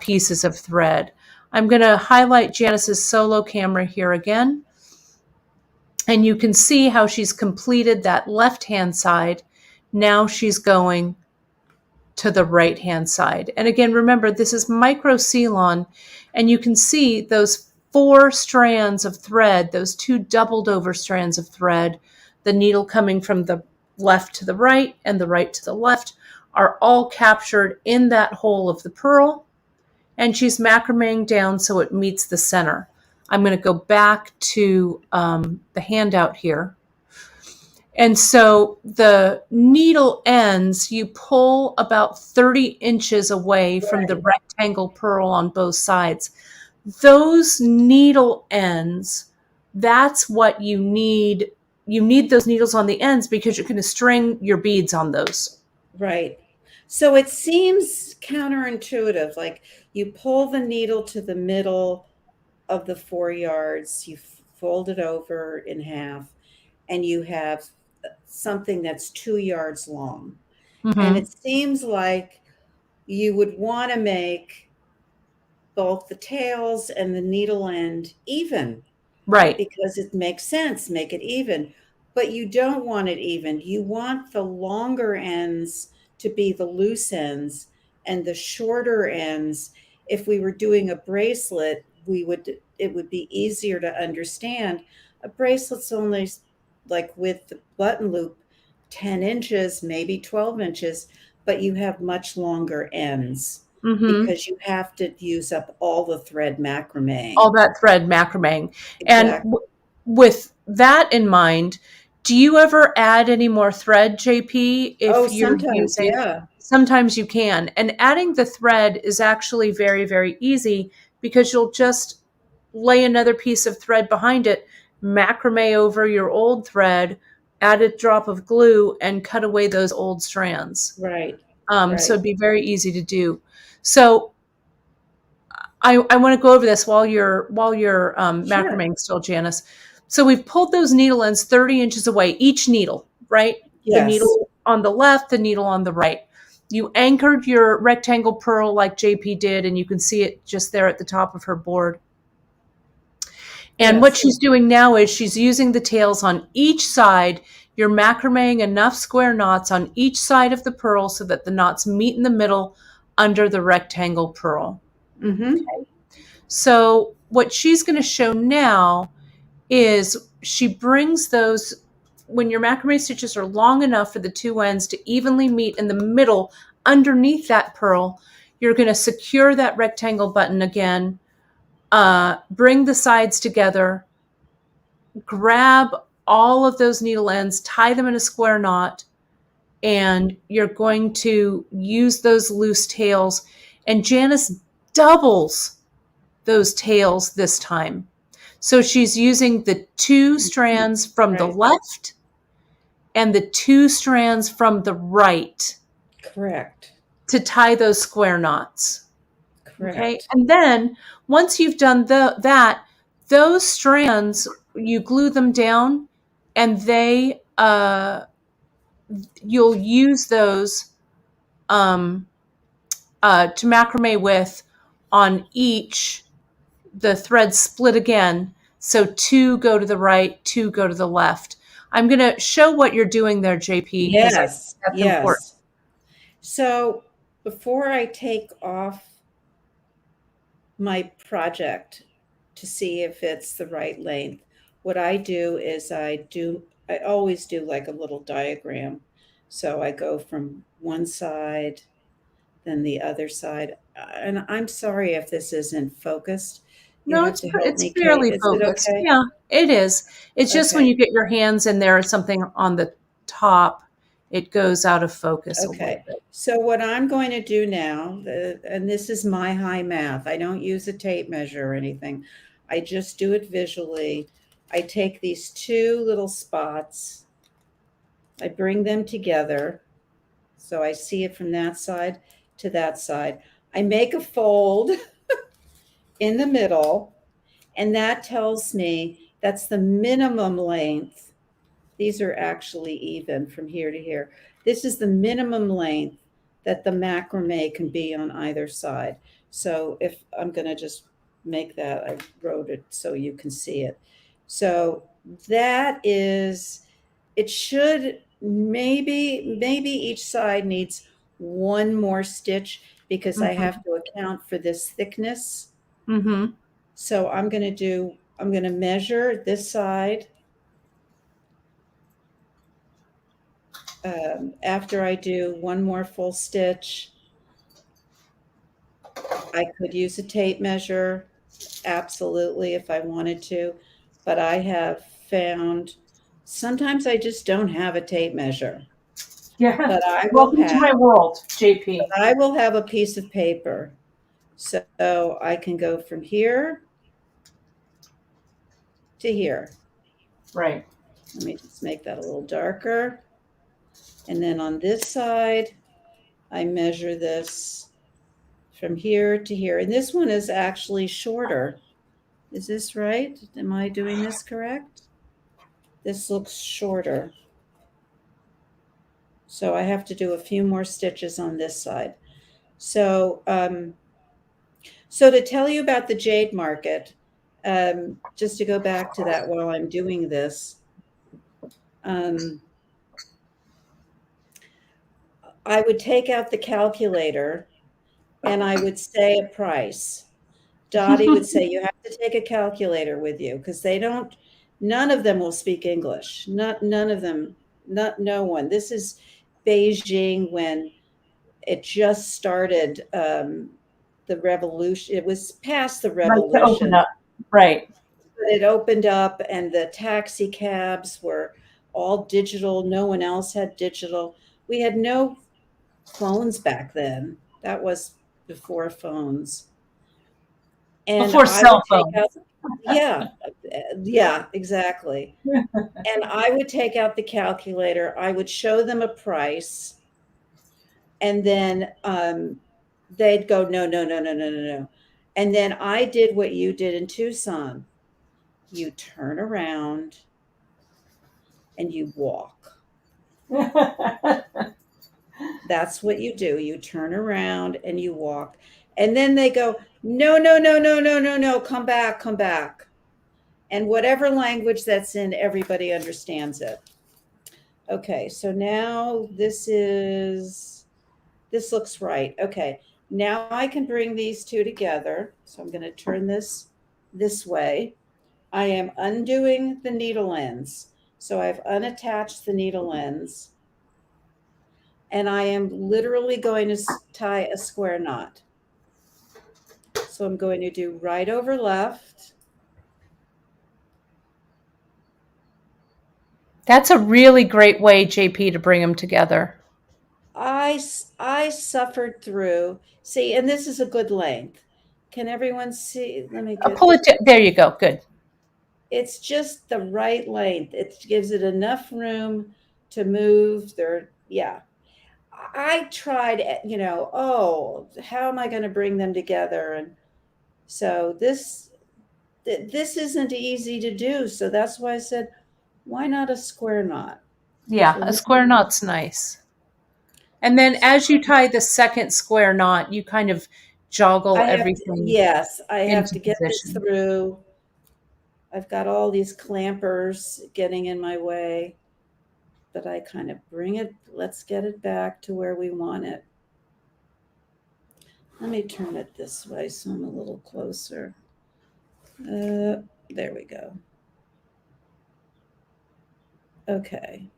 pieces of thread. I'm going to highlight Janice's solo camera here again. And you can see how she's completed that left-hand side. Now she's going to the right-hand side. And again, remember, this is micro Ceylon, and you can see those 4 strands of thread, those 2 doubled over strands of thread, the needle coming from the left to the right and the right to the left, are all captured in that hole of the pearl. And she's macrameing down so it meets the center. I'm going to go back to the handout here. And so the needle ends, you pull about 30 inches away from the rectangle pearl on both sides. Those needle ends, that's what you need. You need those needles on the ends because you're going to string your beads on those. Right. So it seems counterintuitive. Like you pull the needle to the middle of the 4 yards, you fold it over in half, and you have something that's 2 yards long. And Mm-hmm. it seems like you would want to make both the tails and the needle end even Right. because it makes sense, make it even. But you don't want it even. You want the longer ends to be the loose ends and the shorter ends. If we were doing a bracelet, it would be easier to understand. A bracelet's only like with the button loop 10 inches, maybe 12 inches, but you have much longer ends Mm-hmm. because you have to use up all the thread All macrameing. that thread macrameing. And Exactly. with that in mind, do you ever add any more thread, JP, Oh, if you're sometimes, using? yeah. Sometimes you can. And adding the thread is actually very, very easy because you'll just lay another piece of thread behind it, macrame over your old thread, add a drop of glue, and cut away those old strands. Right, So right. it'd be very easy to do. So I want to go over this while you're Sure. macrameing still, Janice. So we've pulled those needle ends 30 inches away, each needle, right? The Yes. needle on the left, the needle on the right. You anchored your rectangle pearl like JP did, and you can see it just there at the top of her board. And what Yes. she's doing now is she's using the tails on each side. You're macrameing enough square knots on each side of the pearl so that the knots meet in the middle under the rectangle pearl. Mm-hmm. So what she's going to show now is she brings those, when your macrame stitches are long enough for the 2 ends to evenly meet in the middle underneath that pearl, you're going to secure that rectangle button again, bring the sides together, grab all of those needle ends, tie them in a square knot, and you're going to use those loose tails. And Janice doubles those tails this time. So she's using the 2 strands from the Right. left and the 2 strands from the right Correct. to tie those square knots. Okay. Correct. And then once you've done that, those strands, you glue them down and you'll use those to macrame with on each, the threads split again. So 2 go to the right, 2 go to the left. I'm going to show what you're doing there, JP, because I think Yes, that's important. yes. So before I take off my project to see if it's the right length, what I do is I always do like a little diagram. So I go from one side, then the other side. And I'm sorry if this isn't focused. You No, have to help it's me, Kate. fairly Is it focused. okay? Yeah, it is. It's just when Okay. you get your hands in there or something on the top, it goes out of focus a little Okay. bit. So what I'm going to do now, and this is my high math. I don't use a tape measure or anything. I just do it visually. I take these two little spots, I bring them together. So I see it from that side to that side. I make a fold in the middle, and that tells me that's the minimum length. These are actually even from here to here. This is the minimum length that the macrame can be on either side. So if I'm going to just make that, I wrote it so you can see it. So that is, it should maybe each side needs one more stitch because I Mm-hmm. have to account for this thickness. Mm-hmm. So I'm going to measure this side. After I do one more full stitch, I could use a tape measure, absolutely, if I wanted to, but I have found sometimes I just don't have a tape measure, Yeah. but Welcome to my world, JP. I will have a piece of paper. So I can go from here to here. Right. Let me just make that a little darker. And then on this side, I measure this from here to here. And this one is actually shorter. Is this right? Am I doing this correct? This looks shorter. So I have to do a few more stitches on this side. So, so to tell you about the jade market, just to go back to that while I'm doing this, um, I would take out the calculator and I would say a price. Dottie would say, you have to take a calculator with you because they don't, none of them will speak English. None of them, no one. This is Beijing when it just started the revolution. It was past the Right to open revolution. up. Right. It opened up and the taxi cabs were all digital. No one else had digital. We had no phones back then. That was before phones. And Before I would cell take out, phones. yeah, yeah, exactly. And I would take out the calculator. I would show them a price, and then they'd go, no, no, no, no, no, no, no. And then I did what you did in Tucson. You turn around and you walk. That's what you do. You turn around and you walk. And then they go, no, no, no, no, no, no, no, come back, come back. And whatever language that's in, everybody understands it. Okay, so now this looks right. Okay, now I can bring these two together. So I'm going to turn this way. I am undoing the needle ends. So I've unattached the needle ends. And I am literally going to tie a square knot. So I'm going to do right over left. That's a really great way, JP, to bring them together. I suffered through. See, and this is a good length. Can everyone see? Let me get, Pull it. There you go. Good. it's just the right length. It gives it enough room to move there. Yeah. I tried, oh, how am I going to bring them together? And so this isn't easy to do. So that's why I said, why not a square knot? Yeah, So a square knot's nice. And then as you tie the second square knot, you kind of joggle everything yes, I have into to get this position. through. I've got all these clampers getting in my way, but I kind of bring it, let's get it back to where we want it. Let me turn it this way so I'm a little closer. There we go. Okay.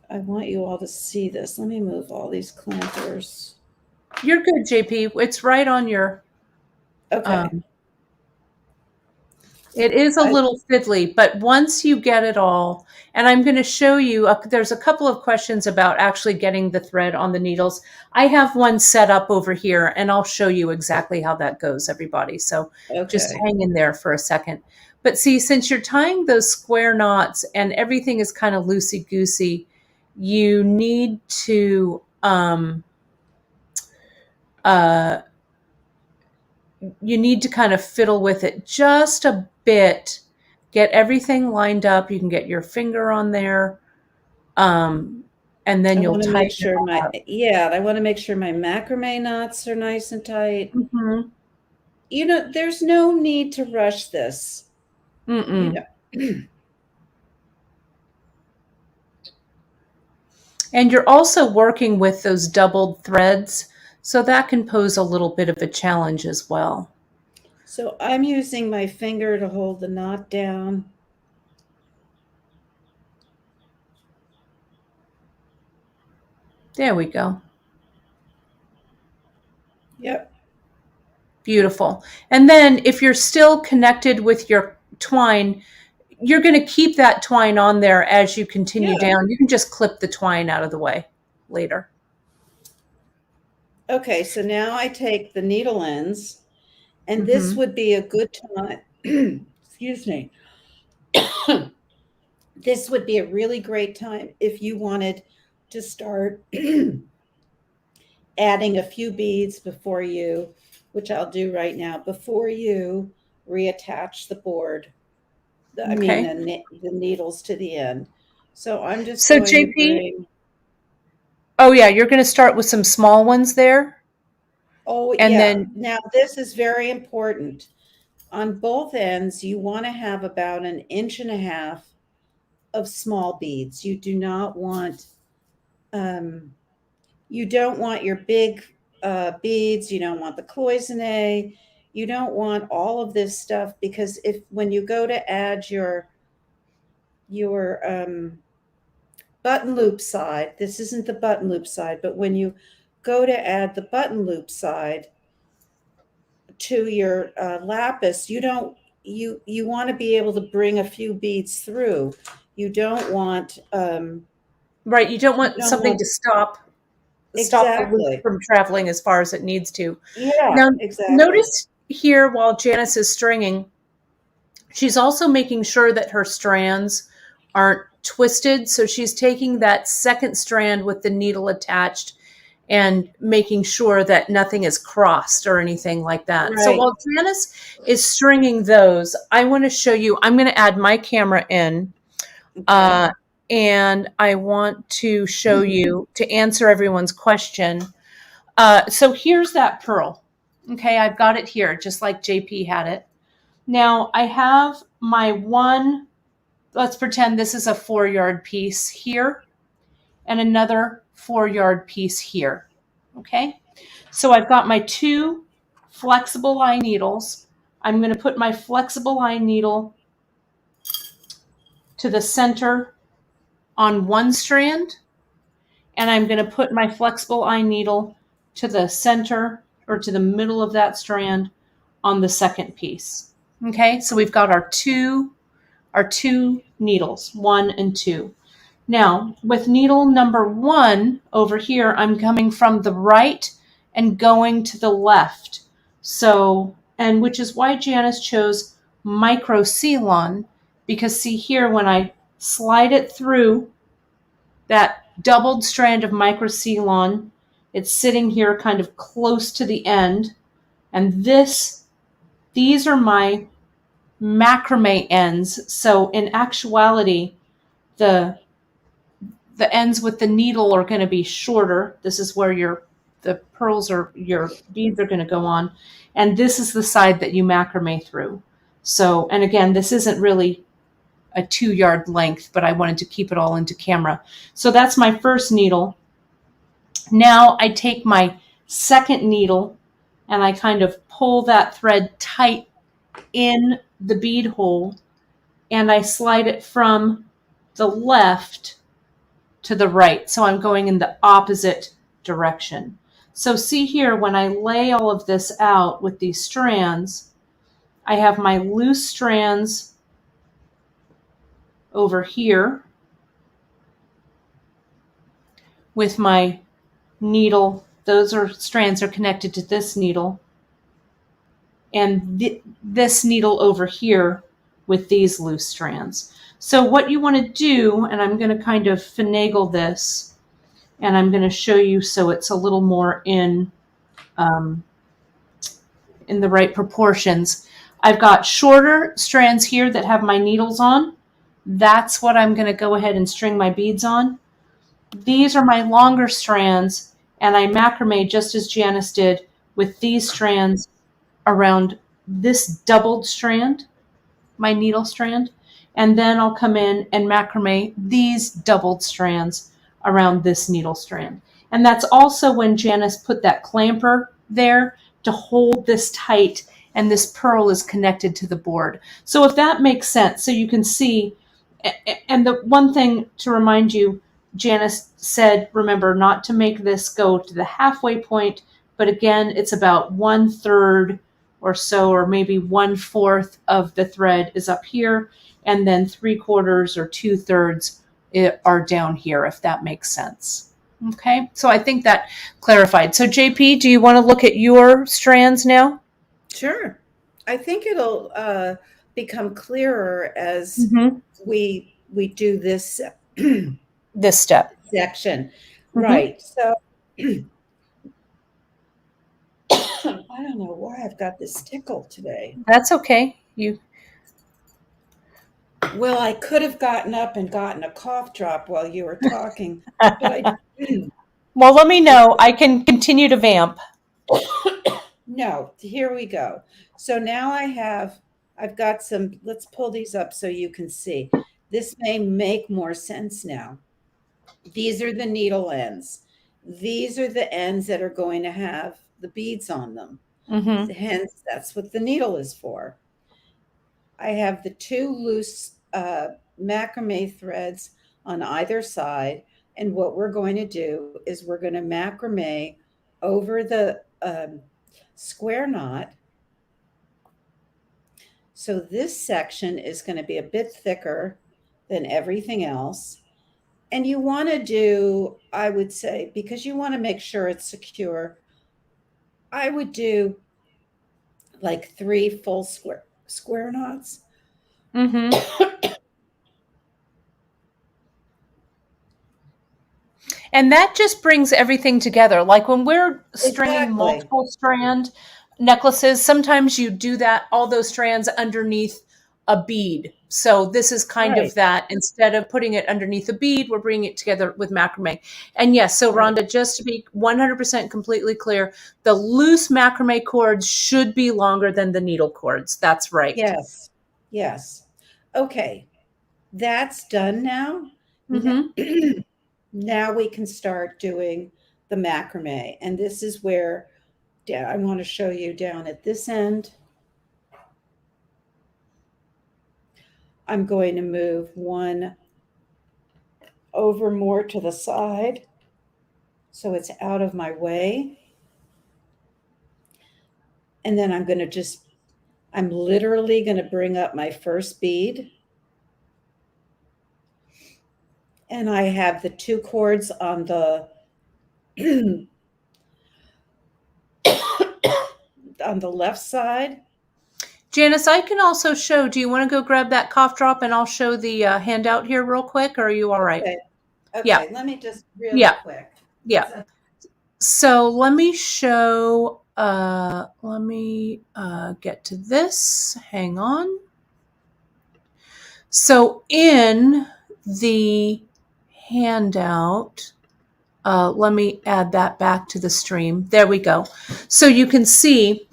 I want you all to see this. Let me move all these clampers. You're good, JP. It's right on your, Okay. um, it is a I, little fiddly, but once you get it all, and I'm going to show you, there's a couple of questions about actually getting the thread on the needles. I have one set up over here, and I'll show you exactly how that goes, everybody. So just okay. hang in there for a second. But see, since you're tying those square knots and everything is kind of loosey-goosey, you need to uh, you need to kind of fiddle with it just a bit, get everything lined up. You can get your finger on there, and then I you'll want to make tighten it sure all my, up. yeah, I want to make sure my macrame knots are nice and tight. Mm-hmm. You know, there's no need to rush this. You Mm-mm. know, And you're also working with those doubled threads, so that can pose a little bit of a challenge as well. so I'm using my finger to hold the knot down. There we go. Yep. Beautiful. And then if you're still connected with your twine, you're going to keep that twine on there as you continue Yeah. down. You can just clip the twine out of the way later. Okay, so now I take the needle ends, and this Mm-hmm. would be a good time. Excuse me. This would be a really great time if you wanted to start adding a few beads before you, which I'll do right now, before you reattach the board. I mean, Okay. the needles to the end. So I'm just So going to JP, bring, oh yeah, you're going to start with some small ones there, oh, and yeah. then Now, this is very important. On both ends, you want to have about 1.5 inches of small beads. You do not want, you don't want your big beads. You don't want the cloisonne. You don't want all of this stuff because if when you go to add your button loop side, this isn't the button loop side, but when you go to add the button loop side to your lapis, you don't you want to be able to bring a few beads through. You don't want right, you don't you want don't something want to stop the loop exactly. from traveling as far as it needs to. Yeah, Now, exactly. notice here while Janice is stringing, she's also making sure that her strands aren't twisted. So she's taking that second strand with the needle attached and making sure that nothing is crossed or anything like that. So Right. while Janice is stringing those, I want to show you, I'm going to add my camera in. Okay. Uh, and I want to show you to answer everyone's question. So here's that pearl. Okay, I've got it here, just like JP had it. Now I have my one, let's pretend this is a 4-yard piece here and another 4-yard piece here. Okay, so I've got my two flexible eye needles. I'm going to put my flexible eye needle to the center on one strand, and I'm going to put my flexible eye needle to the center or to the middle of that strand on the second piece. Okay, so we've got our two needles, 1 and 2. Now, with needle number 1 over here, I'm coming from the right and going to the left. So, and which is why Janice chose microcelon, because see here, when I slide it through that doubled strand of microcelon, it's sitting here kind of close to the end. And these are my macrame ends. So in actuality, the the ends with the needle are going to be shorter. This is where the pearls or your beads are going to go on. And this is the side that you macrame through. So, and again, this isn't really a 2-yard length, but I wanted to keep it all into camera. So that's my first needle. Now I take my second needle and I kind of pull that thread tight in the bead hole, and I slide it from the left to the right. So I'm going in the opposite direction. So see here, when I lay all of this out with these strands, I have my loose strands over here with my needle. Those strands are connected to this needle. And this needle over here with these loose strands. So what you want to do, and I'm going to kind of finagle this, and I'm going to show you so it's a little more in the right proportions. I've got shorter strands here that have my needles on. That's what I'm going to go ahead and string my beads on. These are my longer strands, and I macrame just as Janice did with these strands around this doubled strand, my needle strand, and then I'll come in and macrame these doubled strands around this needle strand. And that's also when Janice put that clamper there to hold this tight, and this pearl is connected to the board. So if that makes sense, so you can see, and the one thing to remind you, Janice said, remember not to make this go to the halfway point, but again, it's about 1/3 or so, or maybe 1/4 of the thread is up here, and then 3/4 or 2/3 are down here, if that makes sense. Okay, so I think that clarified. So JP, do you want to look at your strands now? Sure. I think it'll become clearer as we do this this step section. Right. So I don't know why I've got this tickle today. That's okay. Well, I could have gotten up and gotten a cough drop while you were talking, but I didn't. Well, let me know. I can continue to vamp. No, here we go. So now I've got some, let's pull these up so you can see. This may make more sense now. These are the needle ends. These are the ends that are going to have the beads on them. Hence, that's what the needle is for. I have the 2 loose macrame threads on either side. And what we're going to do is we're going to macrame over the square knot. So this section is going to be a bit thicker than everything else. And you want to do, I would say, because you want to make sure it's secure, I would do like 3 full square knots. And that just brings everything together. Like when we're stringing multiple strand necklaces, sometimes you do that, all those strands underneath a bead. So this is kind of that. Instead of putting it underneath a bead, we're bringing it together with macrame. And yes, so Rhonda, just to be 100% completely clear, the loose macrame cords should be longer than the needle cords. That's right. Yes. Yes. Okay. That's done now. Now we can start doing the macrame. And this is where I want to show you down at this end. I'm going to move one over more to the side so it's out of my way. And then I'm literally going to bring up my first bead. And I have the 2 cords on the on the left side. Janice, I can also show, do you want to go grab that cough drop and I'll show the handout here real quick, or are you all right? Okay, yeah. Let me just really quick. Yeah. So let me show, let me get to this. Hang on. So in the handout. Let me add that back to the stream. There we go. So you can see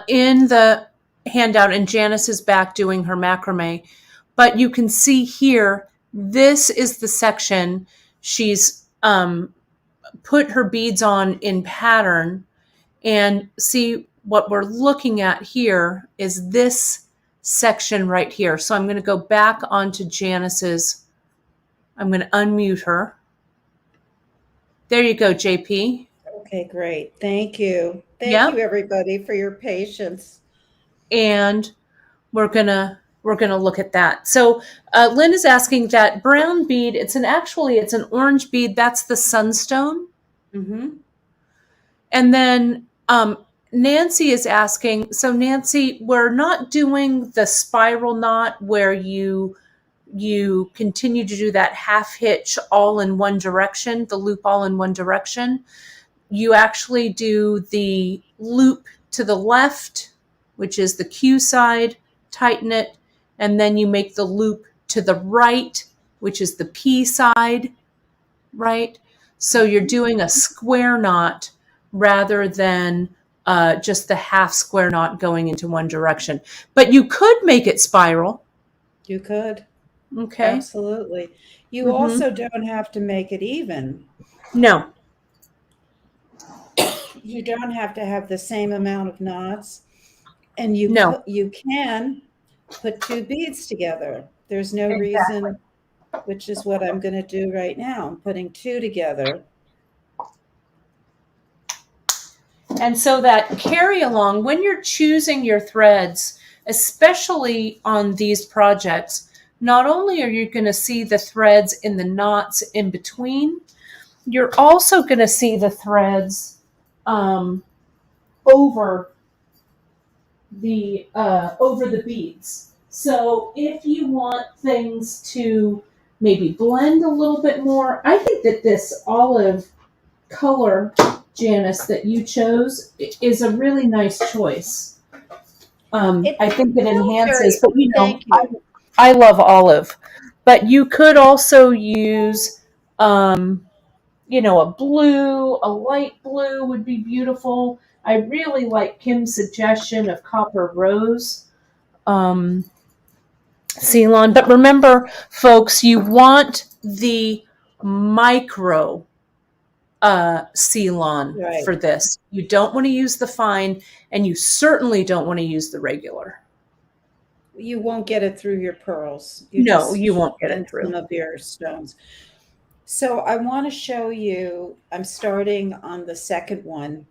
in the handout, and Janice is back doing her macrame, but you can see here, this is the section she's put her beads on in pattern. And see, what we're looking at here is this section right here. So I'm going to go back onto Janice's. I'm going to unmute her. There you go, JP. Okay, great. Thank you. Thank Yep. you, everybody, for your patience. And we're gonna look at that. So Lynn is asking that brown bead. It's an orange bead. That's the sunstone. Mm-hmm. And then Nancy is asking. So Nancy, we're not doing the spiral knot where you continue to do that half hitch all in one direction, the loop all in one direction. You actually do the loop to the left, which is the Q side, tighten it, and then you make the loop to the right, which is the P side, right? So you're doing a square knot rather than just the half square knot going into one direction. But you could make it spiral. You could. Okay. Absolutely. You also don't have to make it even. No. You don't have to have the same amount of knots. And you can put two beads together. There's no reason, which is what I'm going to do right now. I'm putting two together. And so that carry along, when you're choosing your threads, especially on these projects, not only are you going to see the threads in the knots in between, you're also going to see the threads over the beads. So if you want things to maybe blend a little bit more, I think that this olive color, Janice, that you chose is a really nice choice. I think it enhances, but I love olive. But you could also use, a blue, a light blue would be beautiful. I really like Kim's suggestion of copper rose. Ceylon. But remember, folks, you want the micro Ceylon for this. You don't want to use the fine, and you certainly don't want to use the regular. You won't get it through your pearls. You won't get it through some of your stones. So I want to show you, I'm starting on the second one.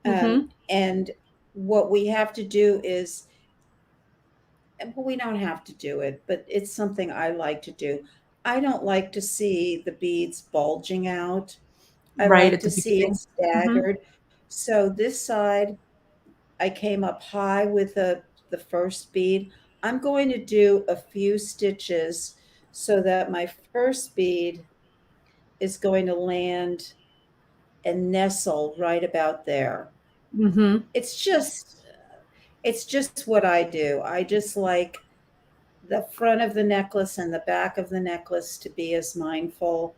And what we have to do is, well, we don't have to do it, but it's something I like to do. I don't like to see the beads bulging out. I like to see it staggered. So this side, I came up high with the first bead. I'm going to do a few stitches so that my first bead is going to land and nestle right about there. It's just what I do. I just like the front of the necklace and the back of the necklace to be as mindful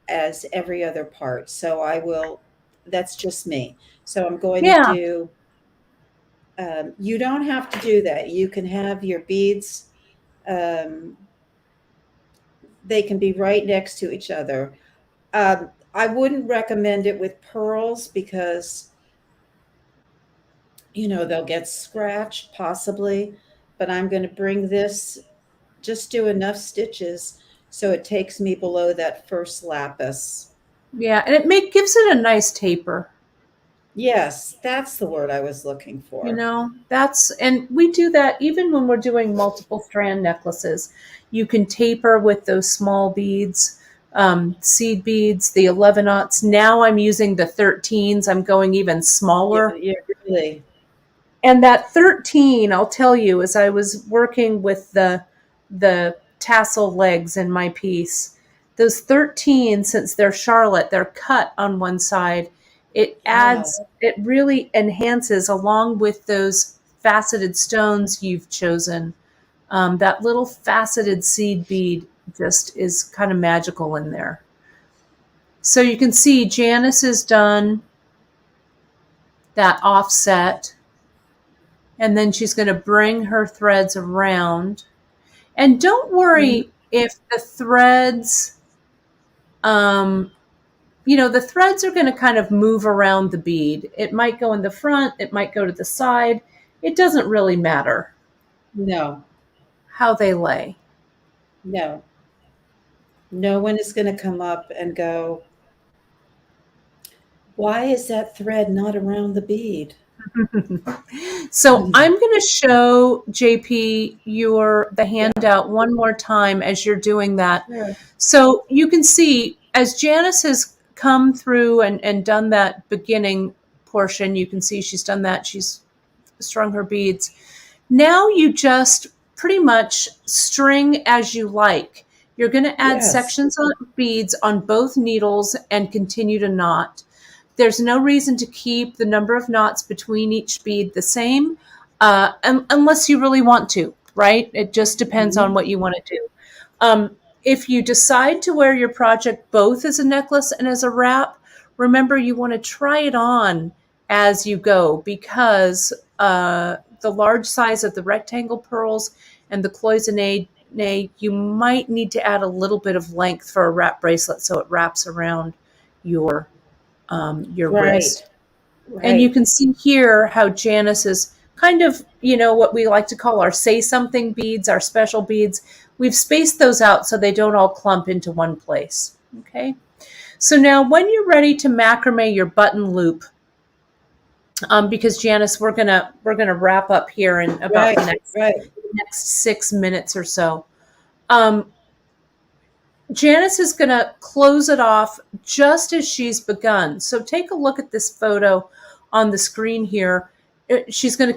as every other part. So that's just me. So I'm going to do, you don't have to do that. You can have your beads, they can be right next to each other. I wouldn't recommend it with pearls because, they'll get scratched possibly, but I'm going to bring this, just do enough stitches so it takes me below that first lapis. Yeah, and it gives it a nice taper. Yes, that's the word I was looking for. And we do that even when we're doing multiple strand necklaces. You can taper with those small beads, seed beads, the 11-aughts. Now I'm using the 13s. I'm going even smaller. Yeah, really. And that 13, I'll tell you, as I was working with the tassel legs in my piece, those 13, since they're Charlotte, they're cut on one side. It adds, it really enhances, along with those faceted stones you've chosen. That little faceted seed bead just is kind of magical in there. So you can see Janice has done that offset, and then she's going to bring her threads around. And don't worry if the threads, the threads are going to kind of move around the bead. It might go in the front, it might go to the side. It doesn't really matter. No. How they lay. No. No one is going to come up and go, why is that thread not around the bead? So I'm going to show JP the handout one more time as you're doing that. Sure. So you can see as Janice has come through and done that beginning portion, you can see she's done that. She's strung her beads. Now you just pretty much string as you like. You're going to add sections of beads on both needles and continue to knot. There's no reason to keep the number of knots between each bead the same unless you really want to, right? It just depends on what you want to do. If you decide to wear your project both as a necklace and as a wrap, remember you want to try it on as you go because the large size of the rectangle pearls and the cloisonne, you might need to add a little bit of length for a wrap bracelet so it wraps around your wrist. Right. And you can see here how Janice is kind of, what we like to call our say something beads, our special beads. We've spaced those out so they don't all clump into one place. Okay. So now when you're ready to macrame your button loop, because Janice, we're gonna wrap up here in about the next 6 minutes or so. Janice is going to close it off just as she's begun. So take a look at this photo on the screen here. You're going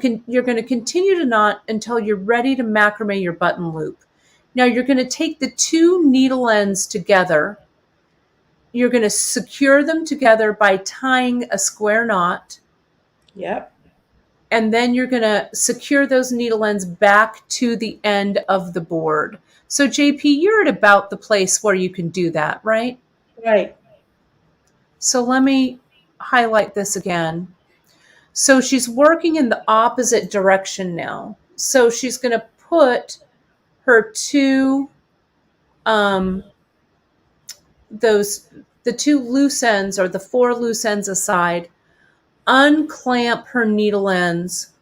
to continue to knot until you're ready to macrame your button loop. Now you're going to take the two needle ends together. You're going to secure them together by tying a square knot. Yep. And then you're going to secure those needle ends back to the end of the board. So JP, you're at about the place where you can do that, right? Right. So let me highlight this again. So she's working in the opposite direction now. So she's going to put her two, the two loose ends or the 4 loose ends aside, unclamp her needle ends,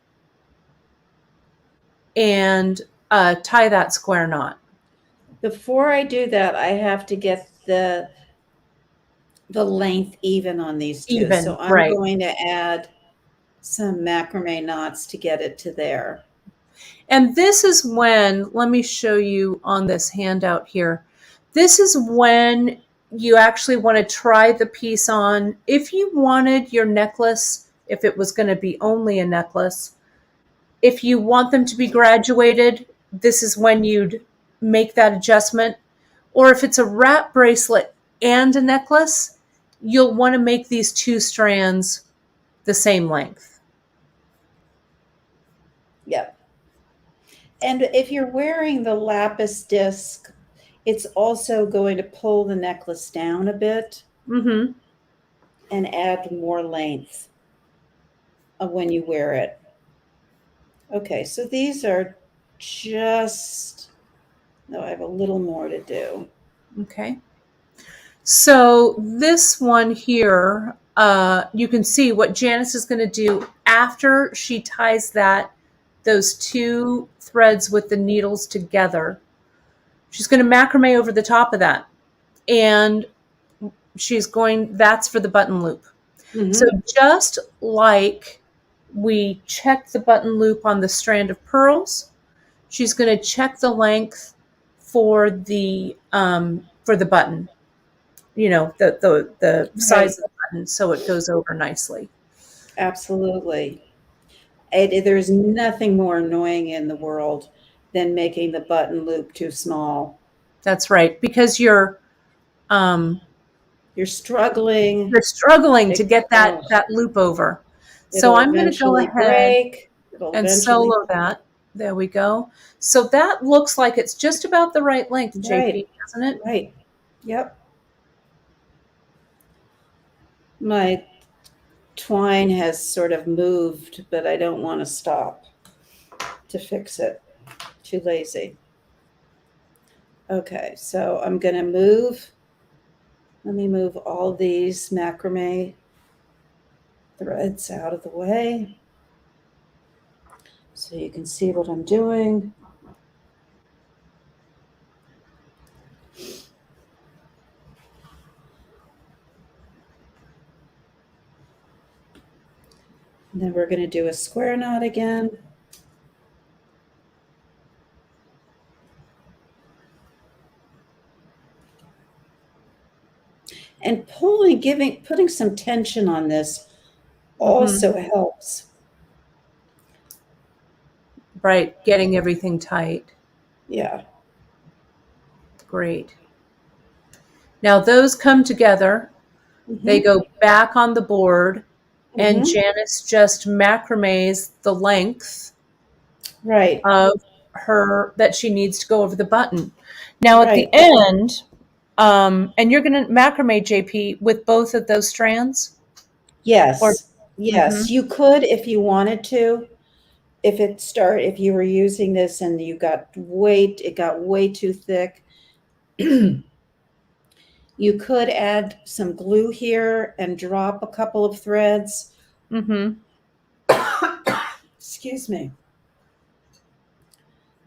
and tie that square knot. Before I do that, I have to get the length even on these two. So I'm going to add some macrame knots to get it to there. And this is when, let me show you on this handout here. This is when you actually want to try the piece on. If you wanted your necklace, if it was going to be only a necklace, if you want them to be graduated, this is when you'd make that adjustment. Or if it's a wrap bracelet and a necklace, you'll want to make these 2 strands the same length. Yep. And if you're wearing the Lapis Disc, it's also going to pull the necklace down a bit and add more length when you wear it. Okay, so these are just, no, I have a little more to do. Okay. So this one here, you can see what Janice is going to do after she ties those 2 threads with the needles together. She's going to macrame over the top of that. And that's for the button loop. So just like we checked the button loop on the strand of pearls, she's going to check the length for the button, the size of the button, so it goes over nicely. Absolutely. There's nothing more annoying in the world than making the button loop too small. That's right, because you're struggling. You're struggling to get that loop over. So I'm going to go ahead and solo that. There we go. So that looks like it's just about the right length, Right, JP, doesn't it? right. Yep. My twine has sort of moved, but I don't want to stop to fix it. Too lazy. Okay, so I'm going to move. Let me move all these macrame threads out of the way so you can see what I'm doing. And then we're going to do a square knot again. And pulling, putting some tension on this also helps. Right, getting everything tight. Yeah. Great. Now those come together. They go back on the board, and Janice just macrames the length Right. of her that she needs to go over the button. Now at the Right. end, and you're going to macrame, JP, with both of those strands? Or Yes. Yes. You could if you wanted to. If you were using this and it got way too thick, you could add some glue here and drop a couple of threads. Excuse me.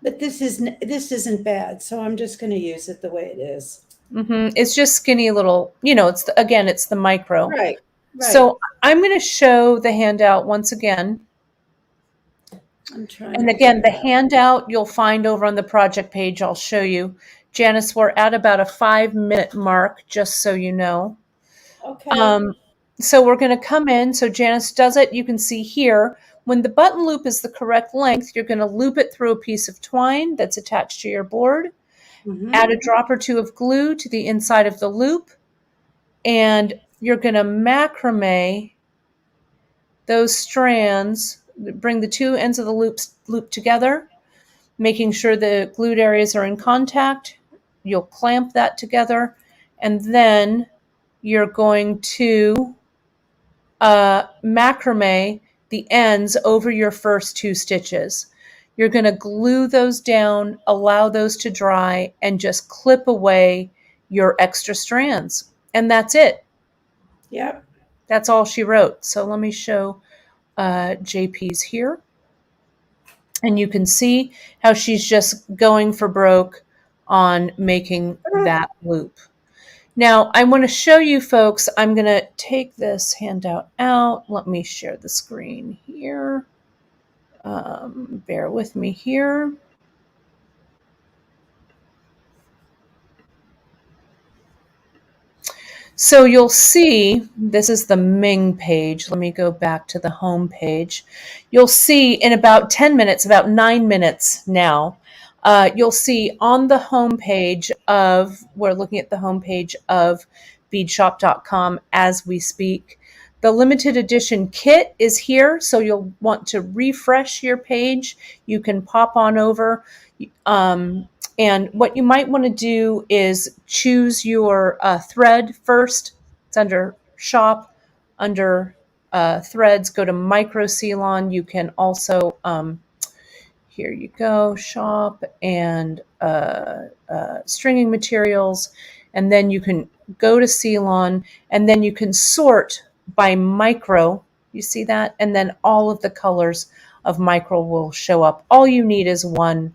But this isn't bad, so I'm just going to use it the way it is. It's just skinny little, it's it's the micro. Right. Right. So I'm going to show the handout once again. I'm trying. And again, the handout you'll find over on the project page. I'll show you. Janice, we're at about a 5-minute mark, just so you know. Okay. So we're going to come in. So Janice does it. You can see here, when the button loop is the correct length, you're going to loop it through a piece of twine that's attached to your board. Add a drop or two of glue to the inside of the loop, and you're going to macrame those strands, bring the two ends of the loop together, making sure the glued areas are in contact. You'll clamp that together, and then you're going to macrame the ends over your first 2 stitches. You're going to glue those down, allow those to dry, and just clip away your extra strands. And that's it. Yep. That's all she wrote. So let me show JP's here. And you can see how she's just going for broke on making that loop. Now, I want to show you folks, I'm going to take this handout out. Let me share the screen here. Bear with me here. So you'll see, this is the Ming page. Let me go back to the home page. You'll see in about 10 minutes, about 9 minutes now, you'll see on the home page we're looking at the home page of beadshop.com as we speak. The limited edition kit is here, so you'll want to refresh your page. You can pop on over. And what you might want to do is choose your thread first. It's under shop, under threads, go to micro Ceylon. You can also, here you go, shop and stringing materials. And then you can go to Ceylon, and then you can sort by micro. You see that? And then all of the colors of micro will show up. All you need is one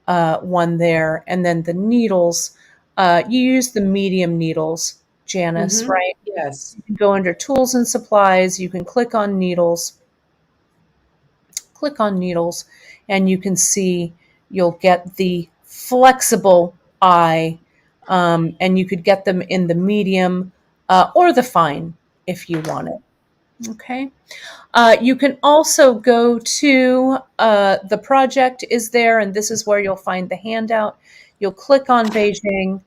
there. And then the needles, you use the medium needles, Janice, right? Yes. You can go under tools and supplies. You can click on needles, and you can see you'll get the flexible eye, and you could get them in the medium or the fine if you want it. Okay. You can also go to the project is there, and this is where you'll find the handout. You'll click on Beijing,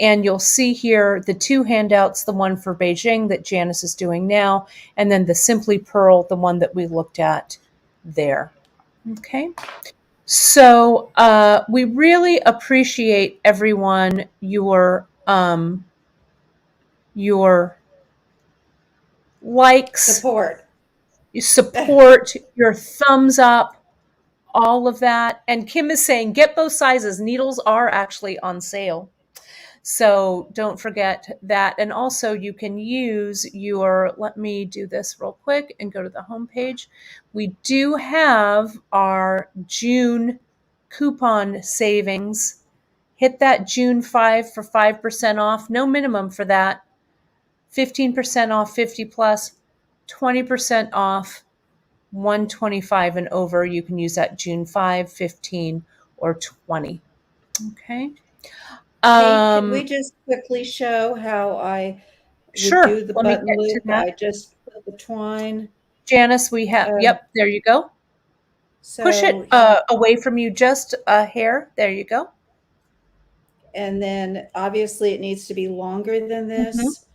and you'll see here the 2 handouts, the one for Beijing that Janice is doing now, and then the Simply Pearl, the one that we looked at there. Okay. So we really appreciate everyone your likes, Support. your support, your thumbs up, all of that. And Kim is saying, get both sizes. Needles are actually on sale. So don't forget that. And also you can use your, let me do this real quick and go to the home page. We do have our June coupon savings. Hit that June 5 for 5% off. No minimum for that. 15% off 50 plus, 20% off 125 and over. You can use that June 5, 15, or 20. Okay. Kate, can we just quickly show how I would Sure. do the Let me button get to loop? that. I just put the twine. Janice, we have, Uh, yep, there you go. Push so, it away from you just a hair. There you go. and then obviously it needs to be longer than Mm-hmm. this,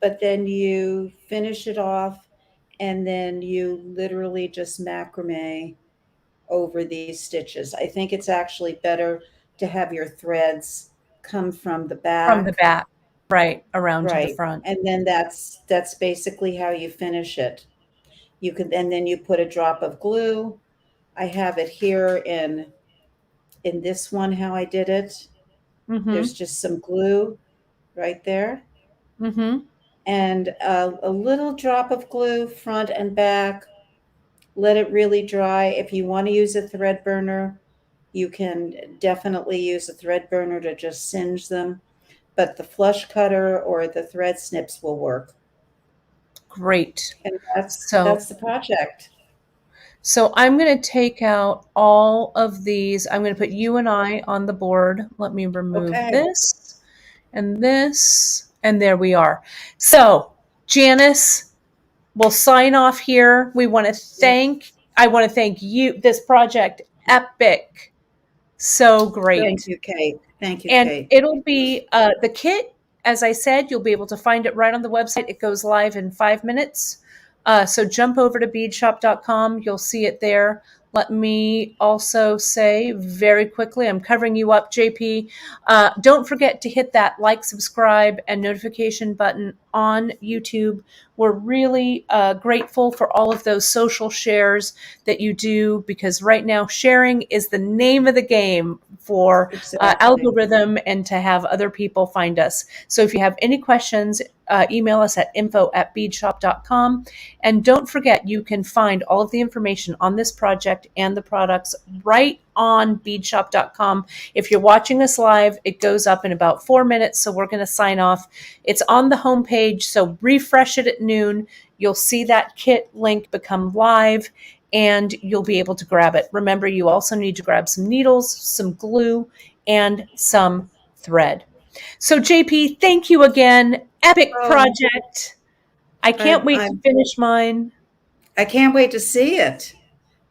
but then you finish it off and then you literally just macrame over these stitches. I think it's actually better to have your threads come from the From the back. back, right, around to the Right. front. And then that's basically how you finish it. You can, and then you put a drop of glue. I have it here in this one how I did it. Mm-hmm. There's just some glue right there Mm-hmm. and a little drop of glue front and back. Let it really dry. If you want to use a thread burner, you can definitely use a thread burner to just singe them, but the flush cutter or the thread snips will work. Great. And So that's the project. So I'm going to take out all of these. I'm going to put you and I on the board. Let me remove Okay. this, and there we are. So Janice, we'll sign off here. I want to thank you. This project, epic. So Thank great. you, Kate. Thank you, And Kate. it'll be the kit, as I said, you'll be able to find it right on the website. It goes live in 5 minutes. So jump over to beadshop.com. You'll see it there. Let me also say very quickly, I'm covering you up, JP. Don't forget to hit that like, subscribe, and notification button on YouTube. We're really grateful for all of those social shares that you do because right now sharing is the name of the game for Exactly. algorithm and to have other people find us. So if you have any questions, email us at info@beadshop.com. And don't forget, you can find all of the information on this project and the products right on beadshop.com. If you're watching us live, it goes up in about 4 minutes. So we're going to sign off. It's on the homepage. So refresh it at noon. You'll see that kit link become live and you'll be able to grab it. Remember, you also need to grab some needles, some glue, and some thread. So, JP, thank you again. Epic Oh, project. I can't I wait I to finish mine. I can't wait to see it.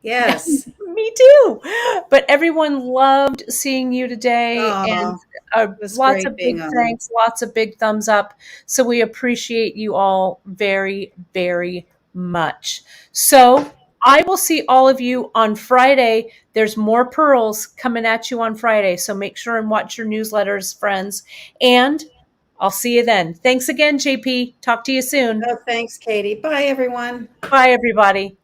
Yes. Me too. But everyone loved seeing you today, and Oh, it was lots of great big being on. thanks, lots of big thumbs up. So we appreciate you all very, very much. So I will see all of you on Friday. There's more pearls coming at you on Friday. So make sure and watch your newsletters, friends. And I'll see you then. Thanks again, JP. Talk to you soon. Oh, thanks, Katie. Bye, everyone. Bye, everybody.